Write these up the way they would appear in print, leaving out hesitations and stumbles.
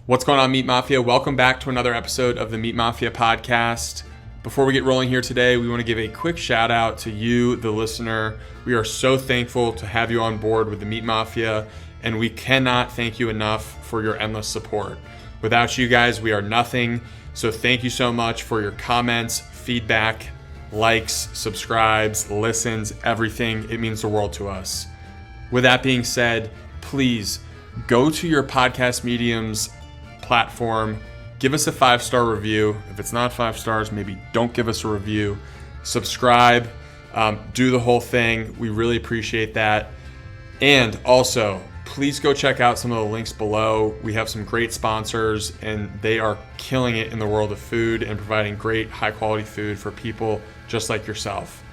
What's going on, Meat Mafia? Welcome back to another episode of the Meat Mafia podcast. Before we get rolling here today, we want to give a quick shout out to you, the listener. We are so thankful to have you on board with the Meat Mafia, and we cannot thank you enough for your endless support. Without you guys, we are nothing. So thank you so much for your comments, feedback, likes, subscribes, listens, everything. It means the world to us. With that being said, please go to your podcast medium's platform, give us a 5-star review. If it's not 5 stars, maybe don't give us a review. Subscribe, do the whole thing. We really appreciate that. And also, please go check out some of the links below. We have some great sponsors, and they are killing it in the world of food and providing great, high-quality food for people just like yourself.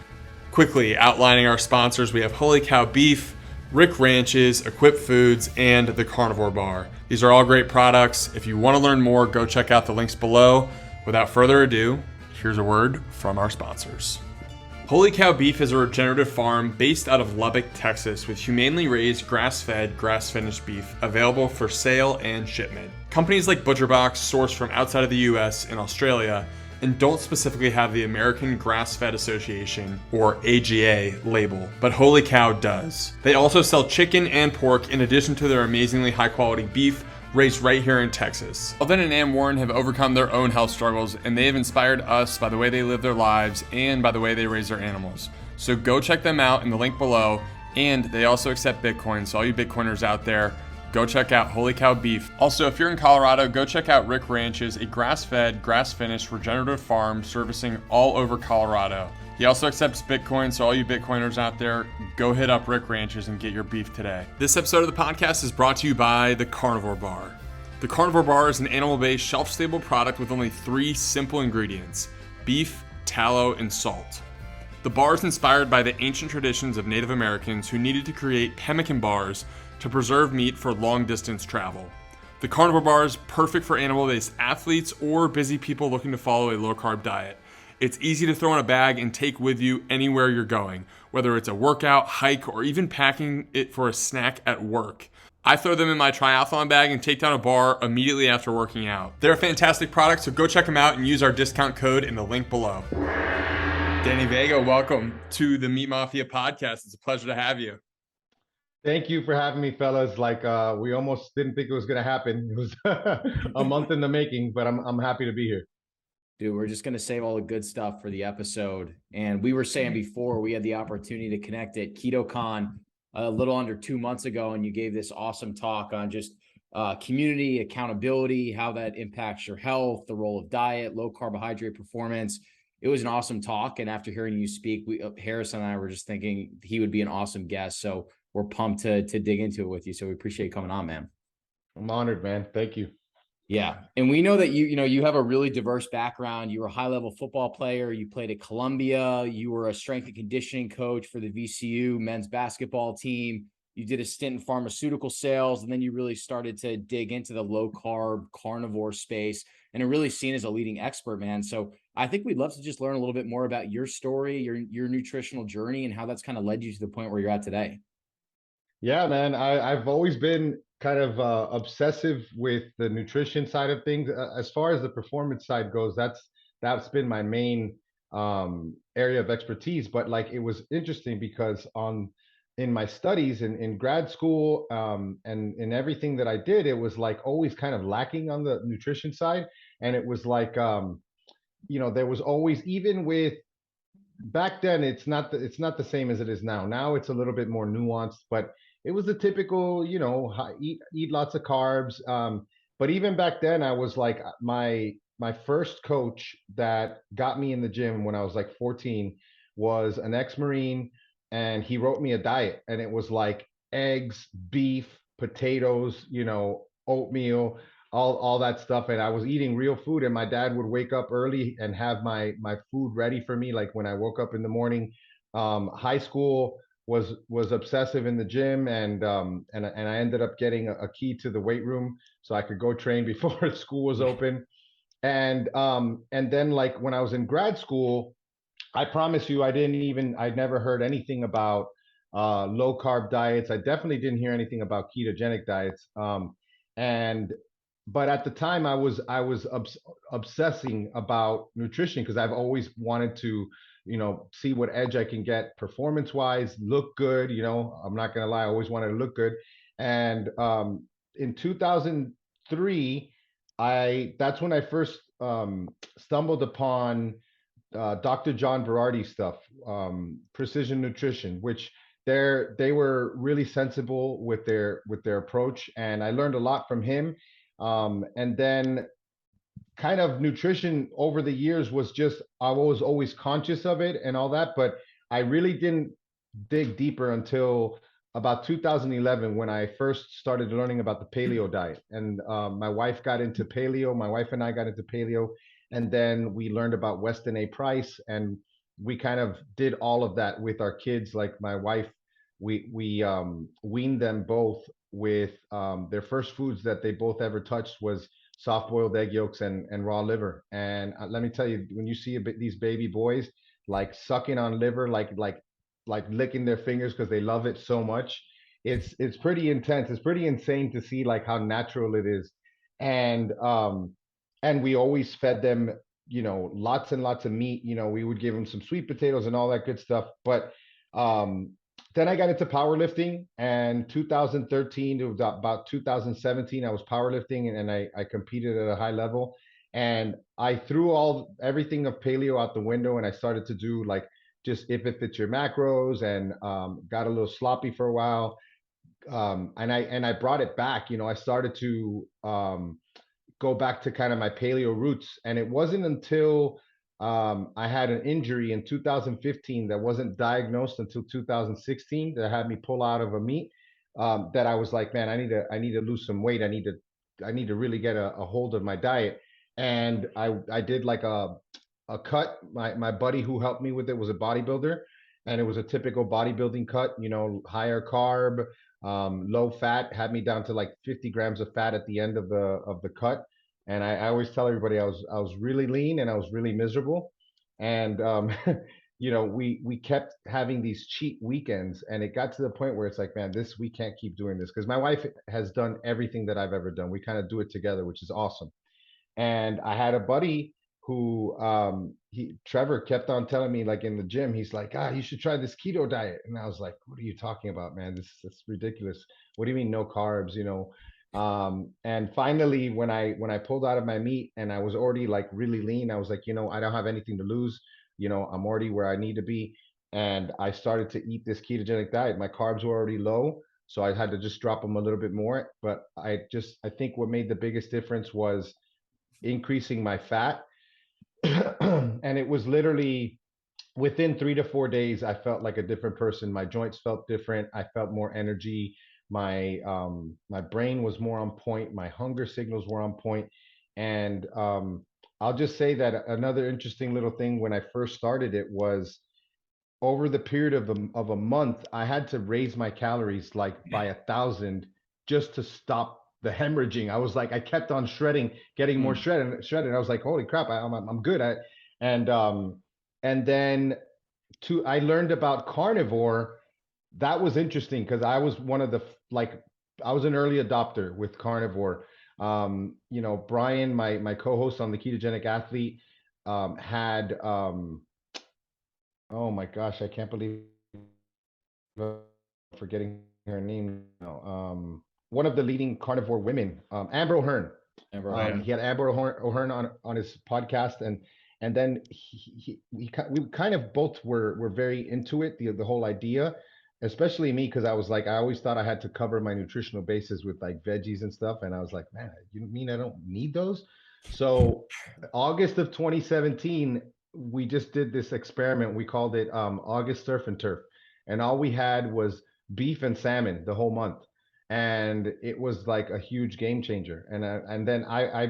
Quickly outlining our sponsors, we have Holy Cow Beef, Rick Ranches, Equip Foods, and the Carnivore Bar. These are all great products. If you want to learn more, go check out the links below. Without further ado, here's a word from our sponsors. Holy Cow Beef is a regenerative farm based out of Lubbock, Texas, with humanely raised grass-fed, grass-finished beef available for sale and shipment. Companies like ButcherBox source from outside of the US and Australia and don't specifically have the American Grass-Fed Association, or AGA, label, but Holy Cow does. They also sell chicken and pork in addition to their amazingly high-quality beef raised right here in Texas. Alden and Ann Warren have overcome their own health struggles, and they have inspired us by the way they live their lives and by the way they raise their animals. So go check them out in the link below, and they also accept Bitcoin, so all you Bitcoiners out there, go check out Holy Cow Beef. Also, if you're in Colorado, go check out Rick Ranches, a grass-fed, grass-finished regenerative farm servicing all over Colorado. He also accepts Bitcoin, so all you Bitcoiners out there, go hit up Rick Ranches and get your beef today. This episode of the podcast is brought to you by the Carnivore Bar. The Carnivore Bar is an animal-based, shelf-stable product with only 3 simple ingredients: beef, tallow, and salt. The bar is inspired by the ancient traditions of Native Americans who needed to create pemmican bars to preserve meat for long-distance travel. The Carnivore Bar is perfect for animal-based athletes or busy people looking to follow a low-carb diet. It's easy to throw in a bag and take with you anywhere you're going, whether it's a workout, hike, or even packing it for a snack at work. I throw them in my triathlon bag and take down a bar immediately after working out. They're a fantastic product, so go check them out and use our discount code in the link below. Danny Vega, welcome to the Meat Mafia podcast. It's a pleasure to have you. Thank you for having me, fellas. We almost didn't think it was going to happen. It was a month in the making, but I'm happy to be here. Dude, we're just going to save all the good stuff for the episode. And we were saying before, we had the opportunity to connect at KetoCon a little under 2 months ago, and you gave this awesome talk on just community, accountability, how that impacts your health, the role of diet, low carbohydrate performance. It was an awesome talk. And after hearing you speak, Harrison and I were just thinking he would be an awesome guest. So we're pumped to dig into it with you. So we appreciate you coming on, man. I'm honored, man. Thank you. Yeah. And we know that you have a really diverse background. You were a high-level football player. You played at Columbia. You were a strength and conditioning coach for the VCU men's basketball team. You did a stint in pharmaceutical sales, and then you really started to dig into the low-carb carnivore space and are really seen as a leading expert, man. So I think we'd love to just learn a little bit more about your story, your nutritional journey, and how that's kind of led you to the point where you're at today. Yeah, man. I've always been kind of obsessive with the nutrition side of things. As far as the performance side goes, that's been my main area of expertise. But like, it was interesting because in my studies in grad school and in everything that I did, it was like always kind of lacking on the nutrition side. And it was like there was always, even with back then, it's not the same as it is now. Now it's a little bit more nuanced, but it was the typical, eat lots of carbs. But even back then, I was like, my first coach that got me in the gym when I was like 14 was an ex-Marine, and he wrote me a diet, and it was like eggs, beef, potatoes, oatmeal, all that stuff. And I was eating real food, and my dad would wake up early and have my food ready for me, like when I woke up in the morning. High school was obsessive in the gym, and I ended up getting a key to the weight room so I could go train before school was open. And then, like, when I was in grad school, I promise you, I'd never heard anything about low carb diets. I definitely didn't hear anything about ketogenic diets. And but at the time I was obsessing about nutrition because I've always wanted to, see what edge I can get performance wise, look good. I'm not gonna lie, I always wanted to look good. And in 2003, I that's when I first stumbled upon Dr. John Berardi's stuff, Precision Nutrition, which they were really sensible with their approach, and I learned a lot from him. And then kind of nutrition over the years was just I was always conscious of it and all that, but I really didn't dig deeper until about 2011 when I first started learning about the paleo diet. And my wife got into paleo. My wife and I got into paleo, and then we learned about Weston A. Price, and we kind of did all of that with our kids. Like my wife, we weaned them both with their first foods that they both ever touched was soft boiled egg yolks and raw liver. And let me tell you, when you see these baby boys like sucking on liver, like licking their fingers because they love it so much, it's pretty intense. It's pretty insane to see like how natural it is. And and we always fed them, lots and lots of meat. We would give them some sweet potatoes and all that good stuff. But um, then I got into powerlifting, and 2013 to about 2017, I was powerlifting, and I competed at a high level. And I threw everything of paleo out the window, and I started to do like just if it fits your macros, and got a little sloppy for a while. And I brought it back. I started to go back to kind of my paleo roots. And it wasn't until I had an injury in 2015 that wasn't diagnosed until 2016 that had me pull out of a meet, that I was like, man, I need to lose some weight. I need to really get a hold of my diet. And I did like a cut. My buddy who helped me with it was a bodybuilder, and it was a typical bodybuilding cut, higher carb, low fat, had me down to like 50 grams of fat at the end of the cut. And I always tell everybody I was really lean and I was really miserable. And we kept having these cheat weekends, and it got to the point where it's like, man, we can't keep doing this because my wife has done everything that I've ever done. We kind of do it together, which is awesome. And I had a buddy who Trevor kept on telling me, like in the gym, he's like, you should try this keto diet. And I was like, what are you talking about, man? That's ridiculous. What do you mean no carbs? And finally, when I pulled out of my meat and I was already like really lean, I was like, I don't have anything to lose. I'm already where I need to be. And I started to eat this ketogenic diet. My carbs were already low, so I had to just drop them a little bit more. But I think what made the biggest difference was increasing my fat. And it was literally within 3 to 4 days, I felt like a different person. My joints felt different. I felt more energy. My brain was more on point. My hunger signals were on point. And I'll just say that another interesting little thing when I first started it was over the period of a month, I had to raise my calories like by 1,000 just to stop the hemorrhaging. I was like, I kept on shredding, getting more shredded. I was like, holy crap, I'm good. And then I learned about carnivore. That was interesting because I was one of the I was an early adopter with carnivore. Brian, my co-host on the Ketogenic Athlete, had oh my gosh, I can't believe I'm forgetting her name now. One of the leading carnivore women, Amber O'Hearn. He had Amber O'Hearn on his podcast, and then we kind of both were very into it, the whole idea, especially me, because I was like, I always thought I had to cover my nutritional bases with like veggies and stuff, and I was like, man, you mean I don't need those? So August of 2017, we just did this experiment. We called it August Surf and Turf, and all we had was beef and salmon the whole month, and it was like a huge game changer. And then I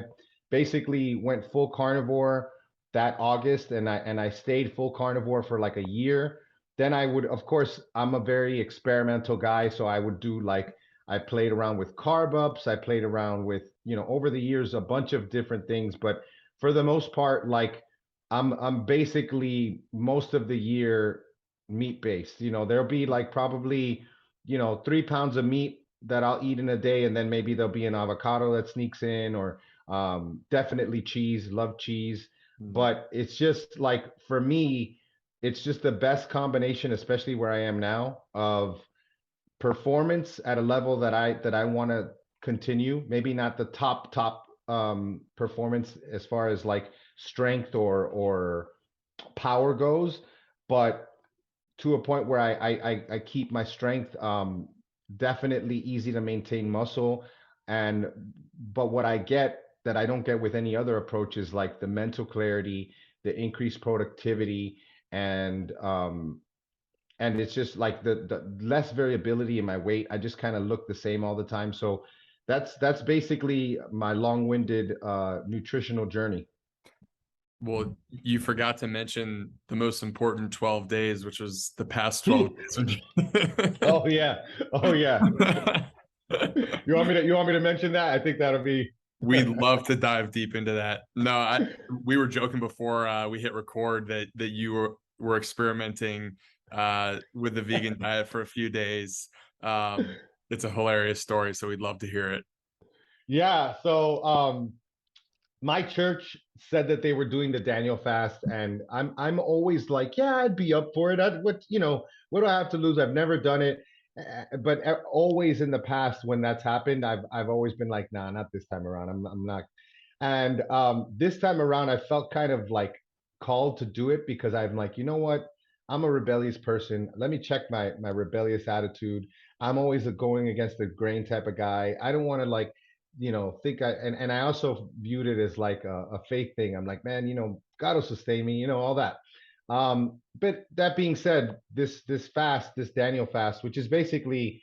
basically went full carnivore that August, and I stayed full carnivore for like a year. Then I would, of course, I'm a very experimental guy, so I would do like I played around with carb ups. I played around with, over the years a bunch of different things, but for the most part, like I'm basically most of the year meat based. There'll be like probably 3 pounds of meat that I'll eat in a day, and then maybe there'll be an avocado that sneaks in, or definitely cheese. Love cheese, but it's just like for me, it's just the best combination, especially where I am now, of performance at a level that I want to continue. Maybe not the top performance as far as like strength or power goes, but to a point where I keep my strength, definitely easy to maintain muscle. And but what I get that I don't get with any other approach is like the mental clarity, the increased productivity, and it's just like the less variability in my weight. I just kind of look the same all the time. So that's basically my long-winded nutritional journey. Well, you forgot to mention the most important 12 days, which was the past 12 days. Oh yeah. Oh yeah. You want me to mention that? I think that'll be We'd love to dive deep into that. No, we were joking before we hit record that you were experimenting with the vegan diet for a few days. It's a hilarious story, so we'd love to hear it. Yeah, so my church said that they were doing the Daniel fast, and I'm always like, yeah, I'd be up for it. What do I have to lose? I've never done it. But always in the past when that's happened, I've always been like, nah, not this time around. I'm not. And this time around, I felt kind of like called to do it because I'm like, you know what? I'm a rebellious person. Let me check my rebellious attitude. I'm always a going against the grain type of guy. I don't want to like, think and I also viewed it as like a faith thing. I'm like, man, God will sustain me, all that. But that being said, this fast, this Daniel fast, which is basically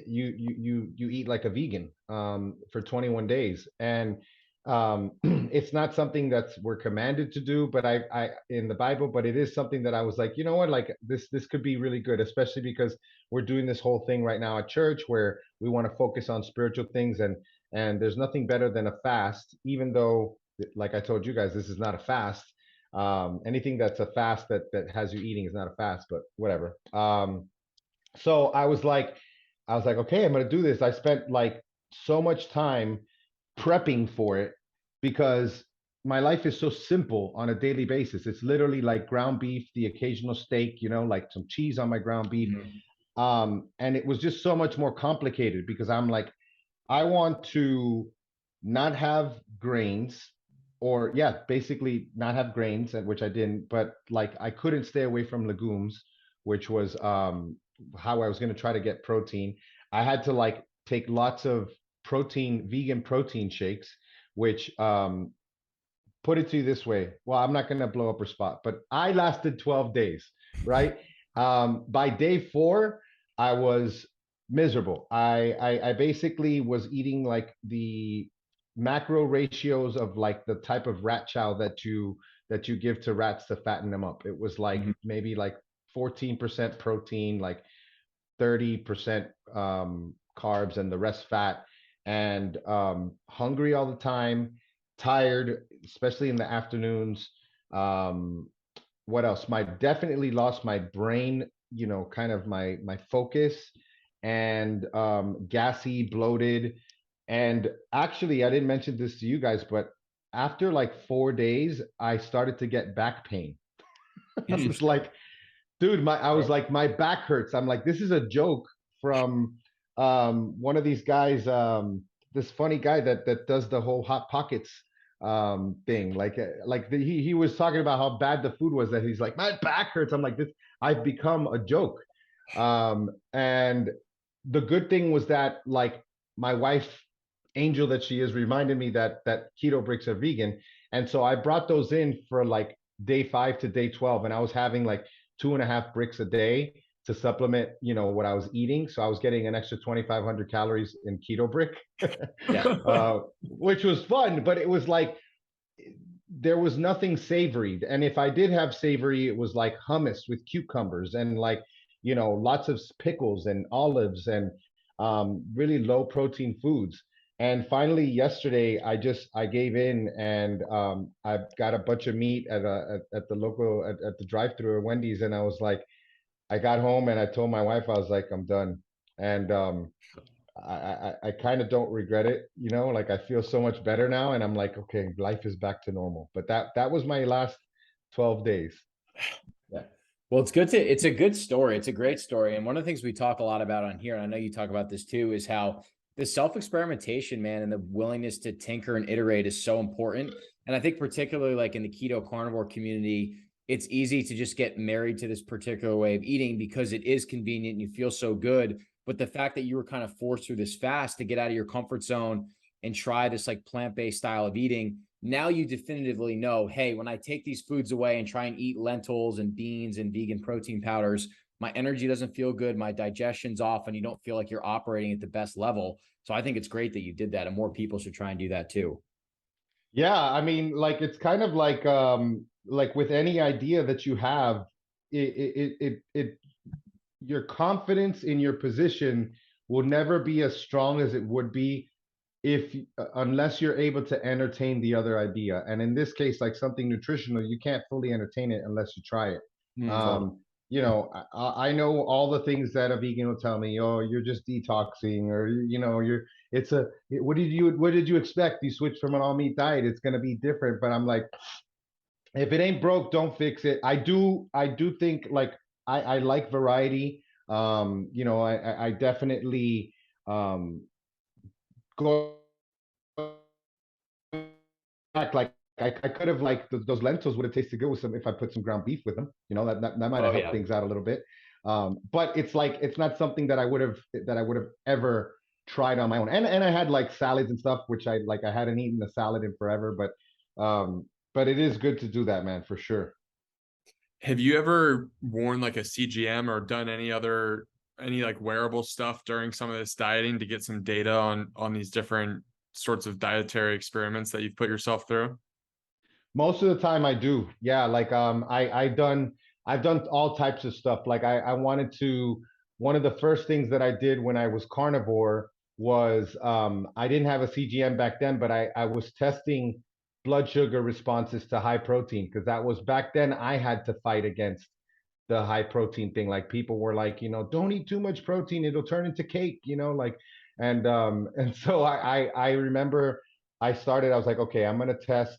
you eat like a vegan for 21 days, and it's not something that's we're commanded to do, but I in the Bible, but it is something that I was like, you know what, like this could be really good, especially because we're doing this whole thing right now at church where we want to focus on spiritual things, and there's nothing better than a fast, even though, like I told you guys, this is not a fast. Anything that's a fast that has you eating is not a fast, but whatever. So I was like, okay, I'm gonna do this. I spent like so much time prepping for it because my life is so simple on a daily basis. It's literally like ground beef, the occasional steak, like some cheese on my ground beef. And it was just so much more complicated because I'm like, I want to not have grains, or yeah, basically not have grains, which I didn't, but like I couldn't stay away from legumes, which was how I was going to try to get protein. I had to like take lots of vegan protein shakes, which put it to you this way. Well, I'm not going to blow up her spot, but I lasted 12 days, right? By day 4, I was miserable. I basically was eating like the macro ratios of like the type of rat chow that you give to rats to fatten them up. It was like maybe like 14% protein, like 30% carbs, and the rest fat, and hungry all the time, tired, especially in the afternoons. Um, what else? My definitely lost my brain, kind of my focus, and gassy, bloated. And actually, I didn't mention this to you guys, but after like 4 days, I started to get back pain. I was like, dude, I was like, my back hurts. I'm like, this is a joke from one of these guys, this funny guy that does the whole Hot Pockets thing. He was talking about how bad the food was, that he's like, my back hurts. I'm like, this, I've become a joke. And the good thing was that like my wife, Angel that she is, reminded me that keto bricks are vegan. And so I brought those in for like day 5 to day 12, and I was having like 2.5 bricks a day to supplement, what I was eating. So I was getting an extra 2,500 calories in keto brick, which was fun. But it was like there was nothing savory, and if I did have savory, it was like hummus with cucumbers and like lots of pickles and olives and really low protein foods. And finally, yesterday, I gave in, and I got a bunch of meat at the local at the drive-through at Wendy's, and I was like, I got home and I told my wife, I was like, I'm done. And I kind of don't regret it, you know, like I feel so much better now and I'm like, okay, life is back to normal. But that was my last 12 days. Yeah. Well, it's a good story. It's a great story. And one of the things we talk a lot about on here, and I know you talk about this too, is how the self-experimentation, man, and the willingness to tinker and iterate is so important. And I think particularly like in the keto carnivore community, it's easy to just get married to this particular way of eating because it is convenient and you feel so good. But the fact that you were kind of forced through this fast to get out of your comfort zone and try this like plant-based style of eating, now you definitively know, hey, when I take these foods away and try and eat lentils and beans and vegan protein powders, my energy doesn't feel good, my digestion's off, and you don't feel like you're operating at the best level. So I think it's great that you did that, and more people should try and do that too. Yeah, I mean, like it's kind of like with any idea that you have, it your confidence in your position will never be as strong as it would be if unless you're able to entertain the other idea. And in this case, like something nutritional, you can't fully entertain it unless you try it. Totally. You know, I know all the things that a vegan will tell me. Oh, you're just detoxing, or you know, what did you expect? You switch from an all meat diet, it's going to be different. But I'm like, if it ain't broke, don't fix it. I do think like I like variety. You know, I definitely go back, like I could have like those lentils would have tasted good with some if I put some ground beef with them. You know, that might have Oh helped yeah. things out a little bit. But it's like it's not something that I would have ever tried on my own. And I had like salads and stuff, which I hadn't eaten a salad in forever. But it is good to do that, man, for sure. Have you ever worn like a CGM or done any like wearable stuff during some of this dieting to get some data on these different sorts of dietary experiments that you've put yourself through? Most of the time I do. Yeah, like I've done all types of stuff. Like I wanted to one of the first things that I did when I was carnivore was I didn't have a CGM back then, but I was testing blood sugar responses to high protein because that was back then I had to fight against the high protein thing. Like people were like, you know, don't eat too much protein, it'll turn into cake, you know, like and so I remember I was like, okay, I'm gonna test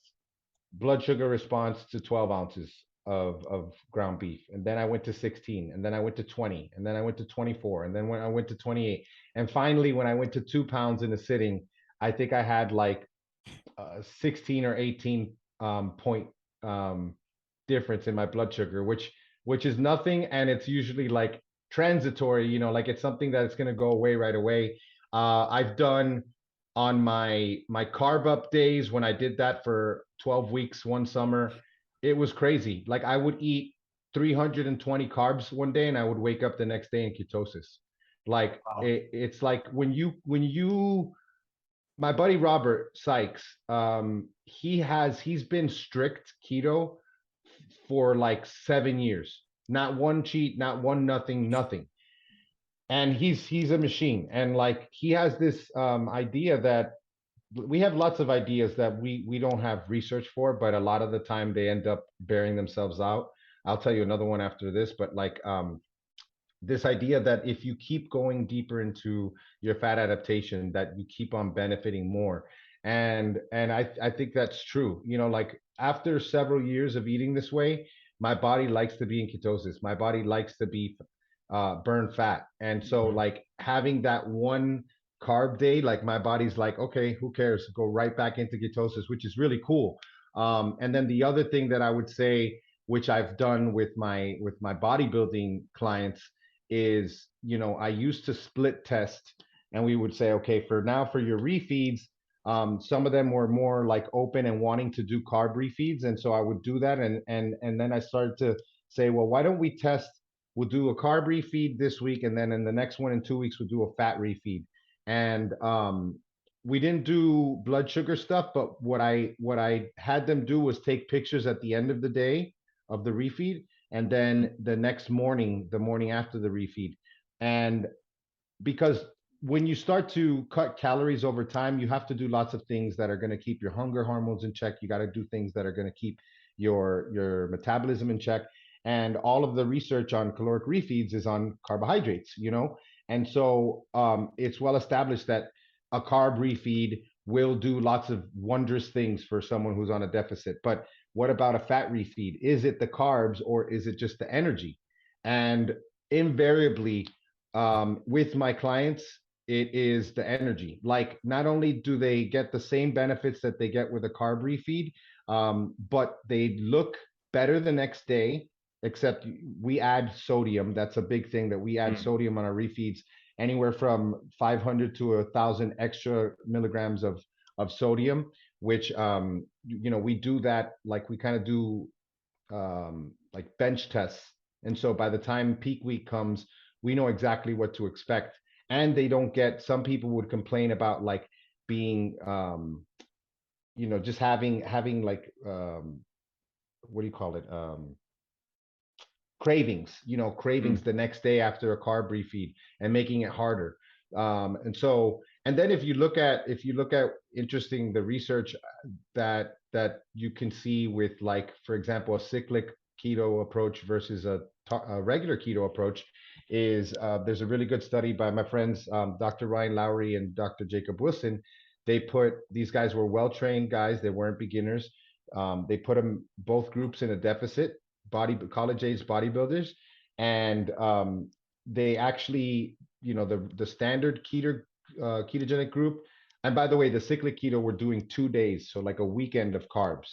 blood sugar response to 12 ounces of ground beef. And then I went to 16, and then I went to 20, and then I went to 24, and then when I went to 28. And finally, when I went to 2 pounds in a sitting, I think I had like 16 or 18 point difference in my blood sugar, which is nothing. And it's usually like transitory, you know, like it's something that's going to go away right away. I've done on my carb up days when I did that for 12 weeks one summer, it was crazy. Like I would eat 320 carbs one day and I would wake up the next day in ketosis. Like Wow. it's like when you my buddy Robert Sykes, he's been strict keto for like 7 years. Not one cheat, not one nothing, nothing. And he's a machine. And like he has this idea that we have lots of ideas that we don't have research for, but a lot of the time they end up bearing themselves out. I'll tell you another one after this, but like this idea that if you keep going deeper into your fat adaptation, that you keep on benefiting more. And I think that's true. You know, like after several years of eating this way, my body likes to be in ketosis. My body likes to be burn fat. And so Mhm. like having that one carb day, like my body's like, okay, who cares? Go right back into ketosis, which is really cool. And then the other thing that I would say, which I've done with my bodybuilding clients, is, you know, I used to split test and we would say, okay, for your refeeds, some of them were more like open and wanting to do carb refeeds. And so I would do that. And then I started to say, well, why don't we test? We'll do a carb refeed this week. And then in the next one in 2 weeks, we'll do a fat refeed. And we didn't do blood sugar stuff, but what I had them do was take pictures at the end of the day of the refeed and then the next morning, the morning after the refeed. And because when you start to cut calories over time, you have to do lots of things that are going to keep your hunger hormones in check. You got to do things that are going to keep your metabolism in check. And all of the research on caloric refeeds is on carbohydrates, you know. And so it's well established that a carb refeed will do lots of wondrous things for someone who's on a deficit. But what about a fat refeed? Is it the carbs or is it just the energy? And invariably, with my clients, it is the energy. Like, not only do they get the same benefits that they get with a carb refeed, but they look better the next day, except we add sodium. That's a big thing, that we add sodium on our refeeds, anywhere from 500 to 1,000 extra milligrams of sodium, which, we do that, like we kind of do like bench tests. And so by the time peak week comes, we know exactly what to expect. And they don't get, some people would complain about like being, just having like, what do you call it? Cravings, cravings the next day after a carb refeed, and making it harder. And then if you look at interesting, the research that you can see with, like, for example, a cyclic keto approach versus a regular keto approach, is there's a really good study by my friends, Dr. Ryan Lowry and Dr. Jacob Wilson. These guys were well-trained guys. They weren't beginners. They put them, both groups, in a deficit, college-age bodybuilders, and they actually, the standard ketogenic group, and by the way, the cyclic keto were doing 2 days, so like a weekend of carbs,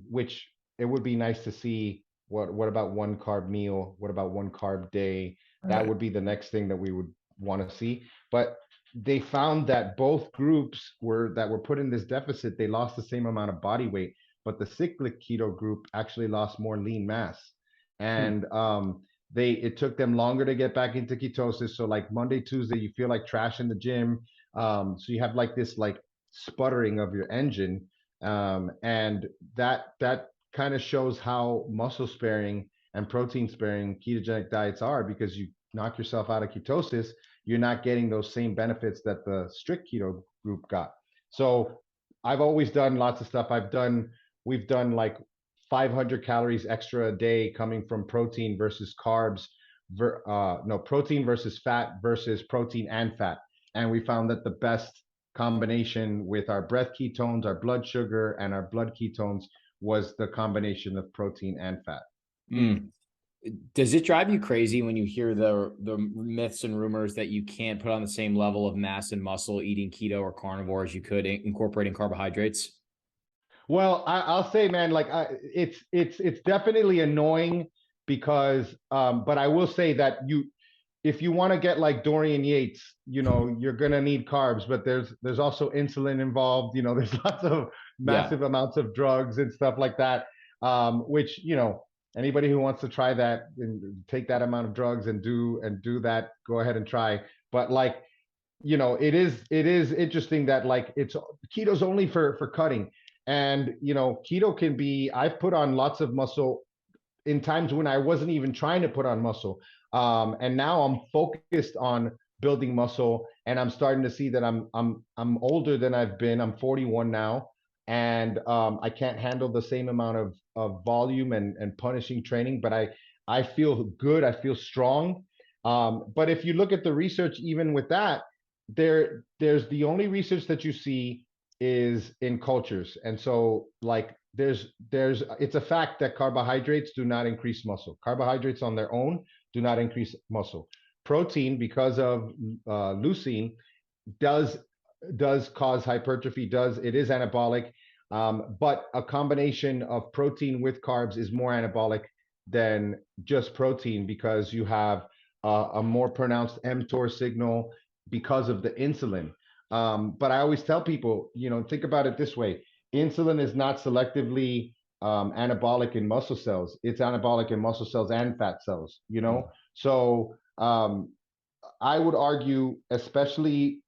which it would be nice to see. What about one carb meal? What about one carb day? That would be the next thing that we would want to see. But they found that both groups that were put in this deficit, they lost the same amount of body weight, but the cyclic keto group actually lost more lean mass. And it took them longer to get back into ketosis. So like Monday, Tuesday, you feel like trash in the gym. So you have like this like sputtering of your engine. And that kind of shows how muscle sparing and protein sparing ketogenic diets are, because you knock yourself out of ketosis, you're not getting those same benefits that the strict keto group got. So I've always done lots of stuff. We've done like 500 calories extra a day coming from protein versus carbs, protein versus fat versus protein and fat. And we found that the best combination with our breath ketones, our blood sugar, and our blood ketones was the combination of protein and fat. Does it drive you crazy when you hear the myths and rumors that you can't put on the same level of mass and muscle eating keto or carnivore as you could incorporating carbohydrates? Well, I'll say, man, like it's definitely annoying, because, but I will say that if you want to get like Dorian Yates, you're gonna need carbs, but there's also insulin involved. There's lots of massive amounts of drugs and stuff like that, which, anybody who wants to try that and take that amount of drugs and do that, go ahead and try. But like, it is interesting that like keto's only for cutting. And keto can be, I've put on lots of muscle in times when I wasn't even trying to put on muscle. And now I'm focused on building muscle, and I'm starting to see that I'm older than I've been. I'm 41 now, and I can't handle the same amount of volume and punishing training, but I feel good. I feel strong. But if you look at the research, even with that, there's the only research that you see is in cultures. And so like it's a fact that carbohydrates do not increase muscle. Carbohydrates on their own do not increase muscle. Protein, because of leucine, does cause hypertrophy. It is anabolic, but a combination of protein with carbs is more anabolic than just protein, because you have a more pronounced mTOR signal because of the insulin. But I always tell people, think about it this way: insulin is not selectively anabolic in muscle cells. It's anabolic in muscle cells and fat cells. So I would argue, especially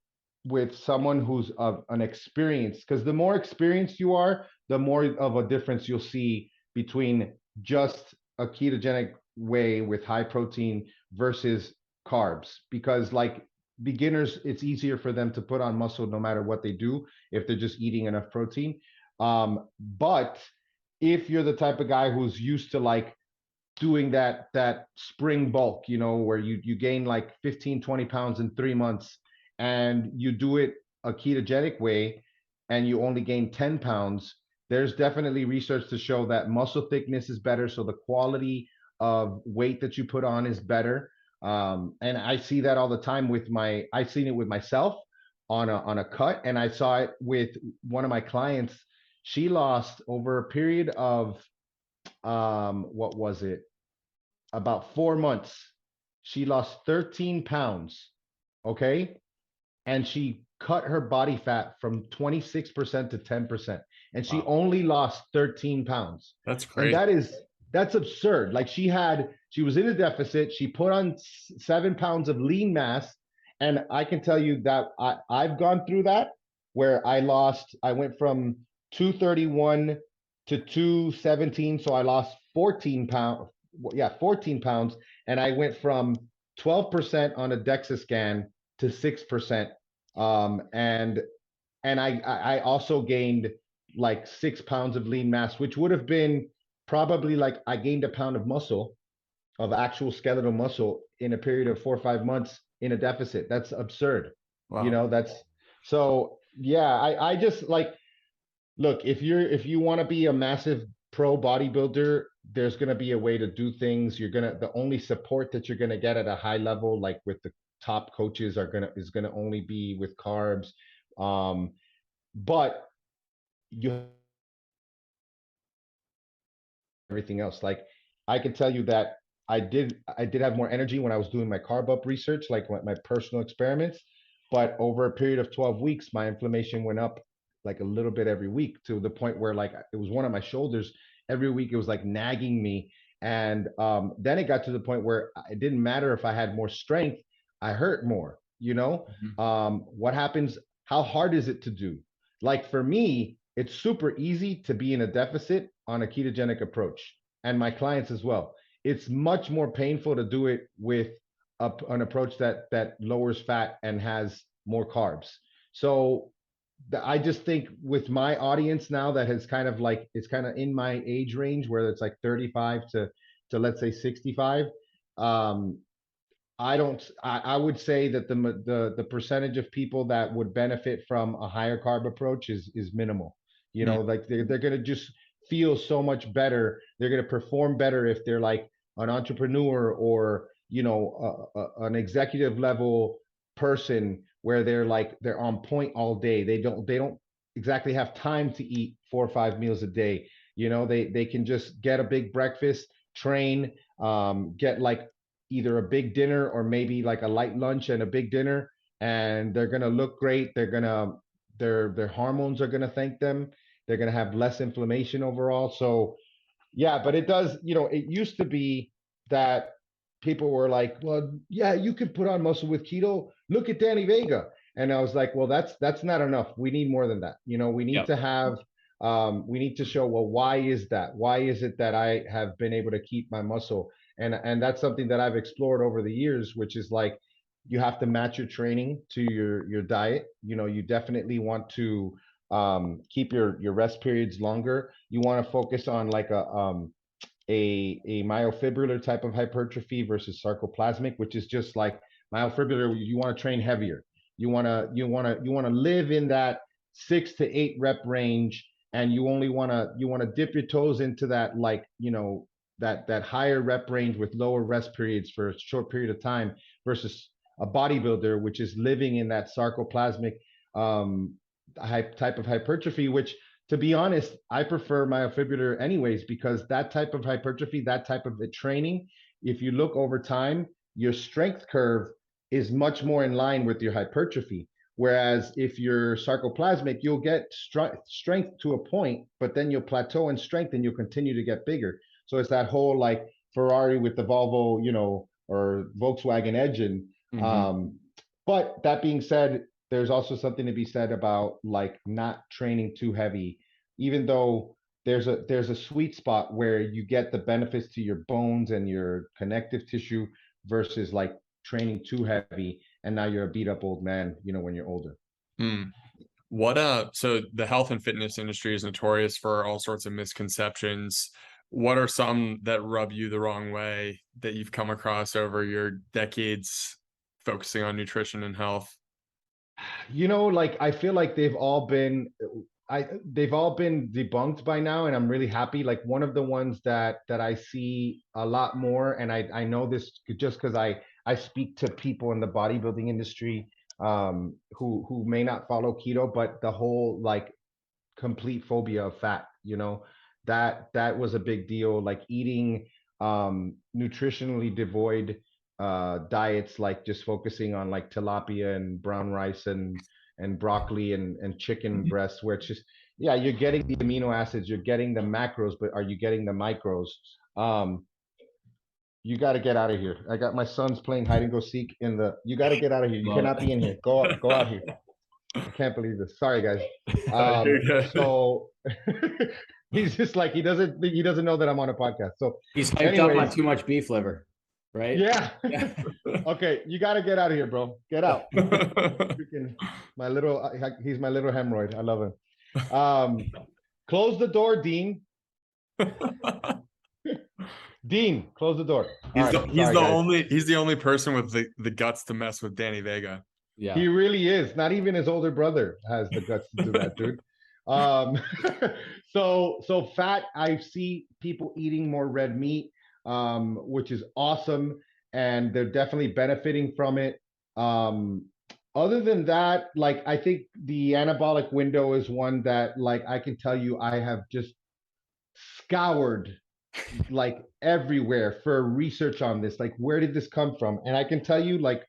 with someone who's of an experience, because the more experienced you are, the more of a difference you'll see between just a ketogenic way with high protein versus carbs. Because like beginners, it's easier for them to put on muscle no matter what they do if they're just eating enough protein. But if you're the type of guy who's used to like doing that spring bulk, where you gain like 15, 20 pounds in 3 months, and you do it a ketogenic way and you only gain 10 pounds, there's definitely research to show that muscle thickness is better. So the quality of weight that you put on is better. And I see that all the time I've seen it with myself on a cut, and I saw it with one of my clients. She lost over a period of what was it? About 4 months. She lost 13 pounds. Okay. And she cut her body fat from 26% to 10%. And she only lost 13 pounds. That's And crazy. that's absurd. Like she was in a deficit. She put on 7 pounds of lean mass. And I can tell you that I've gone through that, where I went from 231 to 217. So I lost 14 pounds. Yeah, 14 pounds. And I went from 12% on a DEXA scan to 6%. And I also gained like 6 pounds of lean mass, which would have been probably like I gained a pound of muscle, of actual skeletal muscle, in a period of 4 or 5 months in a deficit. That's absurd. Wow. That's so, yeah, I just like, look, if you want to be a massive pro bodybuilder, there's going to be a way to do things. The only support that you're going to get at a high level, like with the top coaches, is going to only be with carbs. But you everything else. Like I can tell you that I did have more energy when I was doing my carb up research, like my personal experiments. But over a period of 12 weeks, my inflammation went up like a little bit every week, to the point where like it was one of my shoulders. Every week it was like nagging me. And then it got to the point where it didn't matter if I had more strength, I hurt more. What happens? How hard is it to do? Like for me, it's super easy to be in a deficit on a ketogenic approach, and my clients as well. It's much more painful to do it with an approach that lowers fat and has more carbs. So I just think with my audience now, that has kind of like, it's kind of in my age range, where it's like 35 to let's say 65. I would say that the percentage of people that would benefit from a higher carb approach is minimal. Like they're going to just feel so much better. They're going to perform better if they're like an entrepreneur, or an executive level person, where they're on point all day. They don't exactly have time to eat 4 or 5 meals a day. They can just get a big breakfast, train, get like either a big dinner or maybe like a light lunch and a big dinner, and they're going to look great. Their hormones are going to thank them. They're going to have less inflammation overall. So yeah, but it does, it used to be that people were like, well, yeah, you could put on muscle with keto. Look at Danny Vega. And I was like, well, that's not enough. We need more than that. We need to have, we need to show, well, why is that? Why is it that I have been able to keep my muscle? And that's something that I've explored over the years, which is like, you have to match your training to your diet. You definitely want to keep your rest periods longer. You want to focus on like a myofibrillar type of hypertrophy versus sarcoplasmic, which is just like myofibrillar. You want to train heavier. You want to live in that 6 to 8 rep range, and you want to dip your toes into that, like, that higher rep range with lower rest periods for a short period of time, versus a bodybuilder, which is living in that sarcoplasmic type of hypertrophy, which, to be honest, I prefer myofibrillar anyways, because that type of hypertrophy, that type of training, if you look over time, your strength curve is much more in line with your hypertrophy. Whereas if you're sarcoplasmic, you'll get strength to a point, but then you'll plateau in strength and you'll continue to get bigger. So it's that whole like Ferrari with the Volvo, or Volkswagen engine. But that being said, there's also something to be said about like not training too heavy, even though there's a sweet spot where you get the benefits to your bones and your connective tissue, versus like training too heavy and now you're a beat up old man, when you're older. So the health and fitness industry is notorious for all sorts of misconceptions. what are some that rub you the wrong way that you've come across over your decades focusing on nutrition and health? Like I feel like they've all been debunked by now, and I'm really happy. Like one of the ones that I see a lot more, and I know this just because I speak to people in the bodybuilding industry who may not follow keto, but the whole like complete phobia of fat, that was a big deal. Like eating nutritionally devoid diets, like just focusing on like tilapia and brown rice and broccoli and chicken breasts, where it's just, yeah, you're getting the amino acids, you're getting the macros, but are you getting the micros? um you got to get out of here. I got my sons playing hide and go seek in the, you got to get out of here, you cannot be in here, go out here. I can't believe this. Sorry, guys. So he's just like, he doesn't know that I'm on a podcast. So he's hyped up on too much beef liver, right? Yeah. Okay, you got to get out of here, bro. Get out. Freaking he's my little hemorrhoid. I love him. Close the door, Dean. Dean, close the door. He's the only person with the guts to mess with Danny Vega. Yeah, he really is. Not even his older brother has the guts to do that, dude. So fat. I see people eating more red meat, which is awesome, and they're definitely benefiting from it. Other than that, like I think the anabolic window is one that, like, I can tell you, I have just scoured like everywhere for research on this. Like, where did this come from? And I can tell you, like,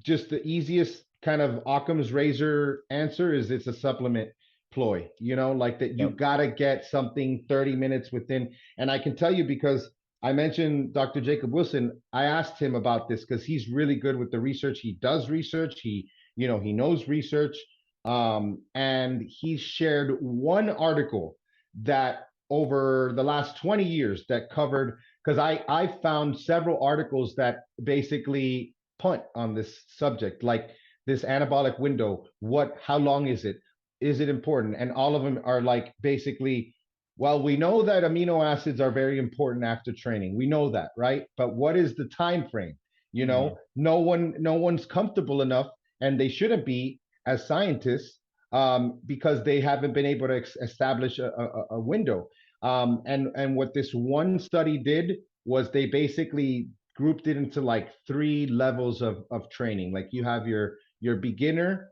just the easiest kind of Occam's razor answer is it's a supplement ploy, like that you got to get something 30 minutes within. And I can tell you, because I mentioned Dr. Jacob Wilson, I asked him about this because he's really good with the research. He does research. He knows research. And he shared one article that over the last 20 years that covered, because I found several articles that basically punt on this subject, like this anabolic window. How long is it? Is it important? And all of them are like, basically, well, we know that amino acids are very important after training. We know that, right? But what is the time frame? No one's comfortable enough, and they shouldn't be as scientists, because they haven't been able to establish a window. And what this one study did was they basically grouped it into like 3 levels of training. Like you have your beginner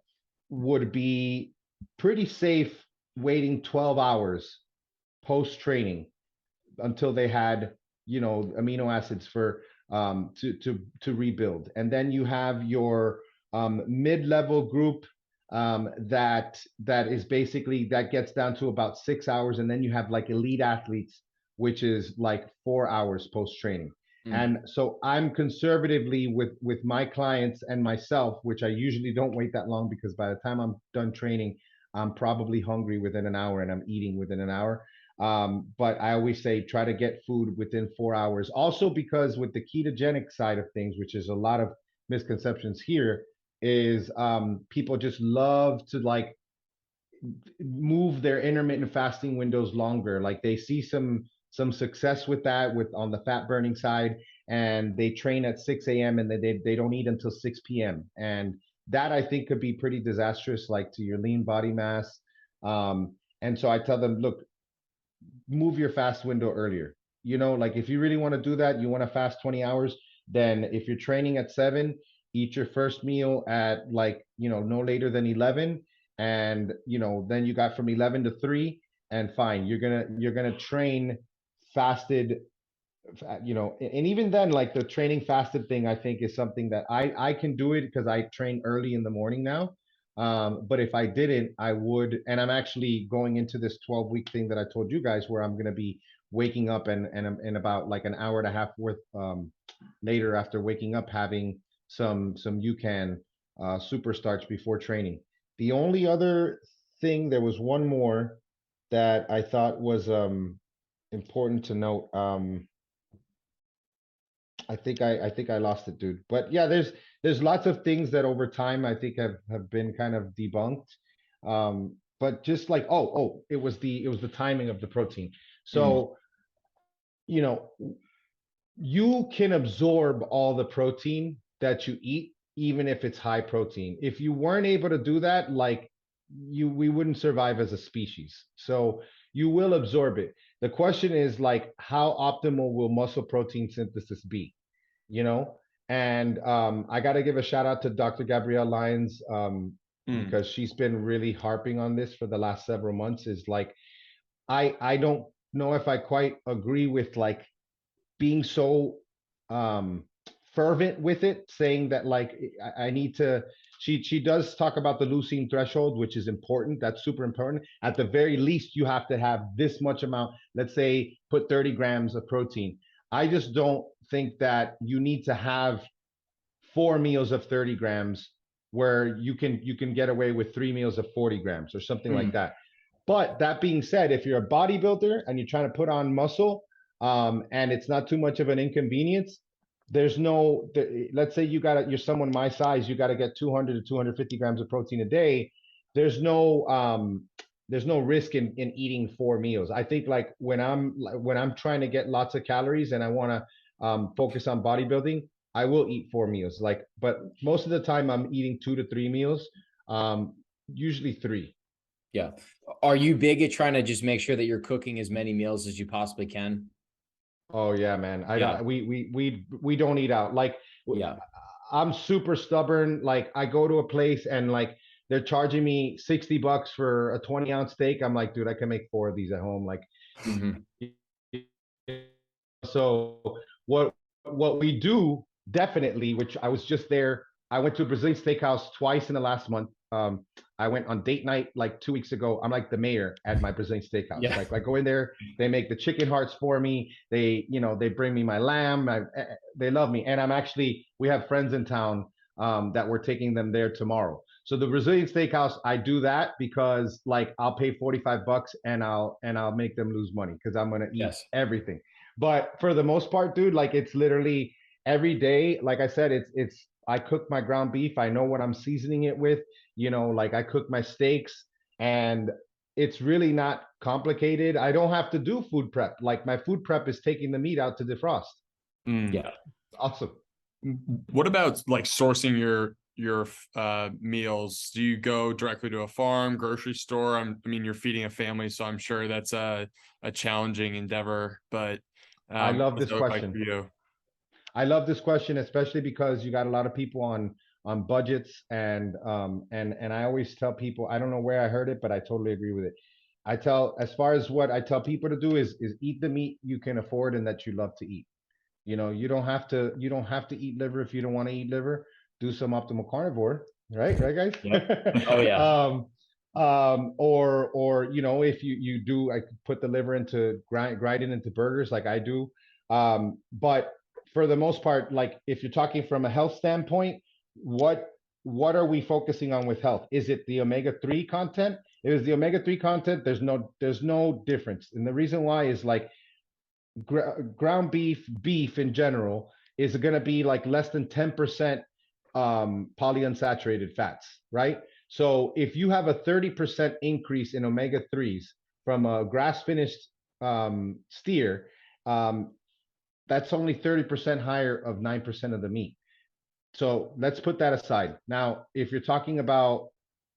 would be pretty safe waiting 12 hours post training until they had amino acids for to rebuild. And then you have your mid-level group, that is basically, that gets down to about 6 hours. And then you have like elite athletes, which is like 4 hours post training. And so I'm conservatively with my clients and myself, which I usually don't wait that long, because by the time I'm done training, I'm probably hungry within an hour and I'm eating within an hour. But I always say try to get food within 4 hours. Also, because with the ketogenic side of things, which is a lot of misconceptions here, is people just love to like move their intermittent fasting windows longer. Like they see some success with that, with on the fat burning side, and they train at 6 a.m. and they don't eat until 6 p.m. And that, I think, could be pretty disastrous, like to your lean body mass. And so I tell them, look, move your fast window earlier. Like if you really want to do that, you want to fast 20 hours, then if you're training at 7, eat your first meal at like, no later than 11. And, then you got from 11 to 3, and fine, you're gonna train fasted, and even then, like the training fasted thing, I think is something that I can do it because I train early in the morning now. But if I didn't, I would, and I'm actually going into this 12-week thing that I told you guys, where I'm going to be waking up and about like an hour and a half worth later, after waking up, having some UCAN super starch before training. The only other thing, there was one more that I thought was important to note. I think I lost it, dude. But yeah, there's lots of things that over time I think have been kind of debunked. But just like, it was the timing of the protein. So you know, you can absorb all the protein that you eat, even if it's high protein. If you weren't able to do that, like we wouldn't survive as a species. So you will absorb it. The question is like, how optimal will muscle protein synthesis be? You know, and I got to give a shout out to Dr. Gabrielle Lyons, because she's been really harping on this for the last several months. Is like, I don't know if I quite agree with like being so um fervent with it, saying that like I need to. She does talk about the leucine threshold, which is important. That's super important. At the very least, you have to have this much amount. Let's say put 30 grams of protein. I just don't think that you need to have 4 meals of 30 grams where you can get away with 3 meals of 40 grams or something like that. But that being said, if you're a bodybuilder and you're trying to put on muscle, and it's not too much of an inconvenience, there's no. Let's say you're someone my size, you got to get 200 to 250 grams of protein a day. There's no there's no risk in eating 4 meals. I think like when I'm trying to get lots of calories and I want to focus on bodybuilding, I will eat 4 meals. Like, but most of the time I'm eating 2 to 3 meals, usually three. Yeah. Are you big at trying to just make sure that you're cooking as many meals as you possibly can? Oh yeah, man. Yeah. We don't eat out. Like, Yeah. I'm super stubborn. Like, I go to a place and like they're charging me $60 for a 20-ounce steak. I'm like, dude, I can make four of these at home. Like, Mhm. so what we do definitely, which I was just there. I went to a Brazilian steakhouse twice in the last month. I went on date night like 2 weeks ago. I'm like the mayor at my Brazilian steakhouse. Yeah. Like I go in there, they make the chicken hearts for me. They bring me my lamb. They love me, and we have friends in town that we're taking them there tomorrow. So the Brazilian steakhouse, I do that because like I'll pay $45 and I'll make them lose money because I'm gonna eat Yes. everything. But for the most part, dude, like it's literally every day. Like I said, it's I cook my ground beef. I know what I'm seasoning it with. Like I cook my steaks, and it's really not complicated. I don't have to do food prep. Like my food prep is taking the meat out to defrost. Yeah. Awesome. What about like sourcing your meals? Do you go directly to a farm, grocery store? I mean, you're feeding a family, so I'm sure that's a challenging endeavor. But I love what does this it look like question. for you? I love this question, especially because you got a lot of people on budgets, and I always tell people, I don't know where I heard it, but I totally agree with it. As far as what I tell people to do is eat the meat you can afford and that you love to eat. You don't have to eat liver if you don't want to eat liver. Do some optimal carnivore, right? Right, guys? Yep. Oh yeah. Or if you do, I could put the liver into grind it into burgers like I do. But for the most part, like if you're talking from a health standpoint, what what are we focusing on with health? Is it the omega-3 content? If it's the omega-3 content, there's no difference. And the reason why is like ground beef in general is going to be like less than 10% polyunsaturated fats, right? So if you have a 30% increase in omega-3s from a grass finished steer, um, that's only 30% higher of 9% of the meat. So let's put that aside. Now, if you're talking about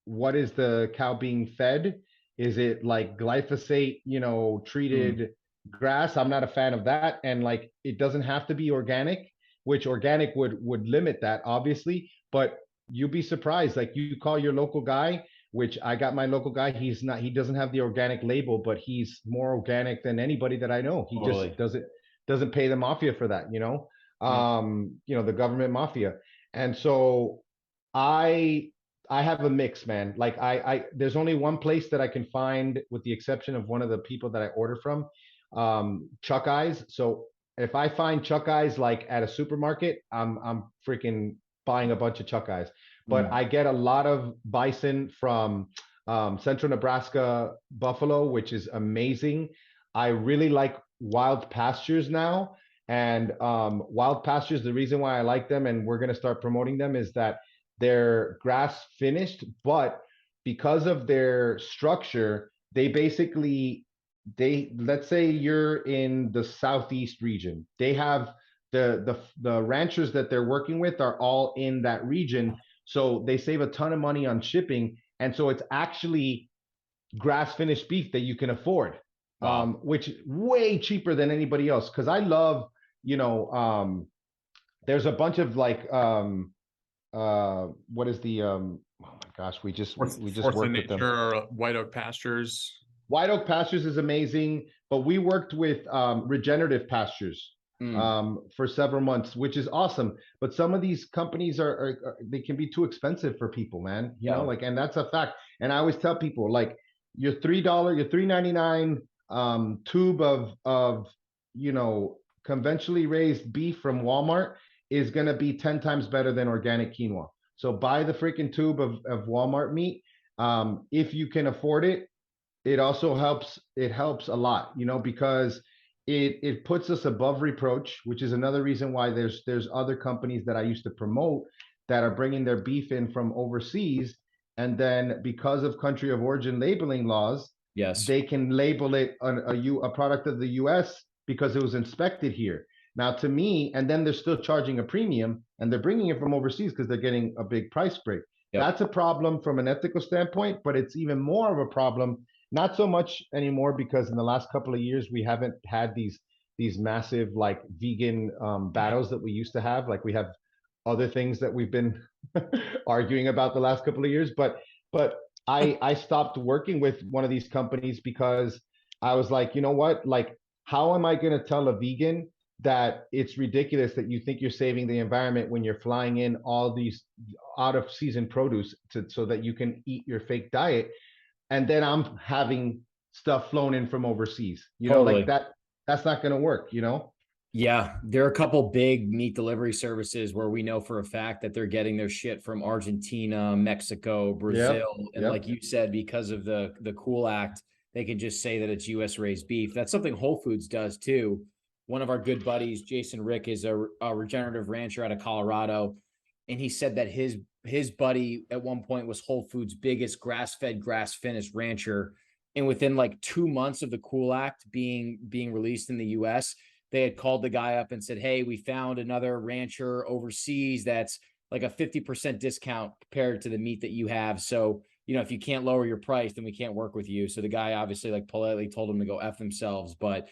what is the cow being fed, is it like glyphosate, treated grass? I'm not a fan of that. And like it doesn't have to be organic, which organic would limit that, obviously. But you'd be surprised. Like you call your local guy, which I got my local guy, he doesn't have the organic label, but he's more organic than anybody that I know. He Totally. just doesn't pay the mafia for that, the government mafia. And so I I have a mix, man. Like there's only one place that I can find, with the exception of one of the people that I order from, Chuck Eyes. So if I find Chuck Eyes like at a supermarket, I'm freaking buying a bunch of Chuck Eyes. But I get a lot of bison from Central Nebraska buffalo, which is amazing. I really like Wild Pastures now. And Wild Pastures, the reason why I like them and we're going to start promoting them is that they're grass finished, but because of their structure, they basically let's say you're in the southeast region. They have the ranchers that they're working with are all in that region. So they save a ton of money on shipping. And so it's actually grass finished beef that you can afford. Wow. Which way cheaper than anybody else. Cause I love, there's a bunch of like what is the oh my gosh, we just Fourth worked in with them. Nature or White Oak Pastures. White Oak Pastures is amazing, but we worked with Regenerative Pastures for several months, which is awesome. But some of these companies are they can be too expensive for people, man. You know, like, and that's a fact. And I always tell people, like, your $3, your $3.99 tube of conventionally raised beef from Walmart is gonna be 10 times better than organic quinoa. So buy the freaking tube of Walmart meat if you can afford it. It also helps. It helps a lot, because it puts us above reproach, which is another reason why there's other companies that I used to promote that are bringing their beef in from overseas, and then because of country of origin labeling laws, Yes. they can label it a product of the U.S. because it was inspected here. Now, to me, and then they're still charging a premium, and they're bringing it from overseas because they're getting a big price break. Yep. That's a problem from an ethical standpoint, but it's even more of a problem, not so much anymore, because in the last couple of years we haven't had these massive like vegan battles that we used to have. Like, we have other things that we've been arguing about the last couple of years. But I stopped working with one of these companies because I was like, you know what? Like, how am I going to tell a vegan that it's ridiculous that you think you're saving the environment when you're flying in all these out of season produce so that you can eat your fake diet, and then I'm having stuff flown in from overseas? Like that's not going to work. Yeah, there are a couple big meat delivery services where we know for a fact that they're getting their shit from Argentina, Mexico, Brazil. And like you said, because of the Cool Act, they can just say that it's US raised beef. That's something Whole Foods does too. One of our good buddies, Jason Rick, is a regenerative rancher out of Colorado. And he said that his buddy at one point was Whole Foods' biggest grass-fed, grass-finished rancher. And within like 2 months of the Cool Act being released in the US, they had called the guy up and said, hey, we found another rancher overseas that's like a 50% discount compared to the meat that you have. So, if you can't lower your price, then we can't work with you. So the guy obviously like politely told him to go F themselves. But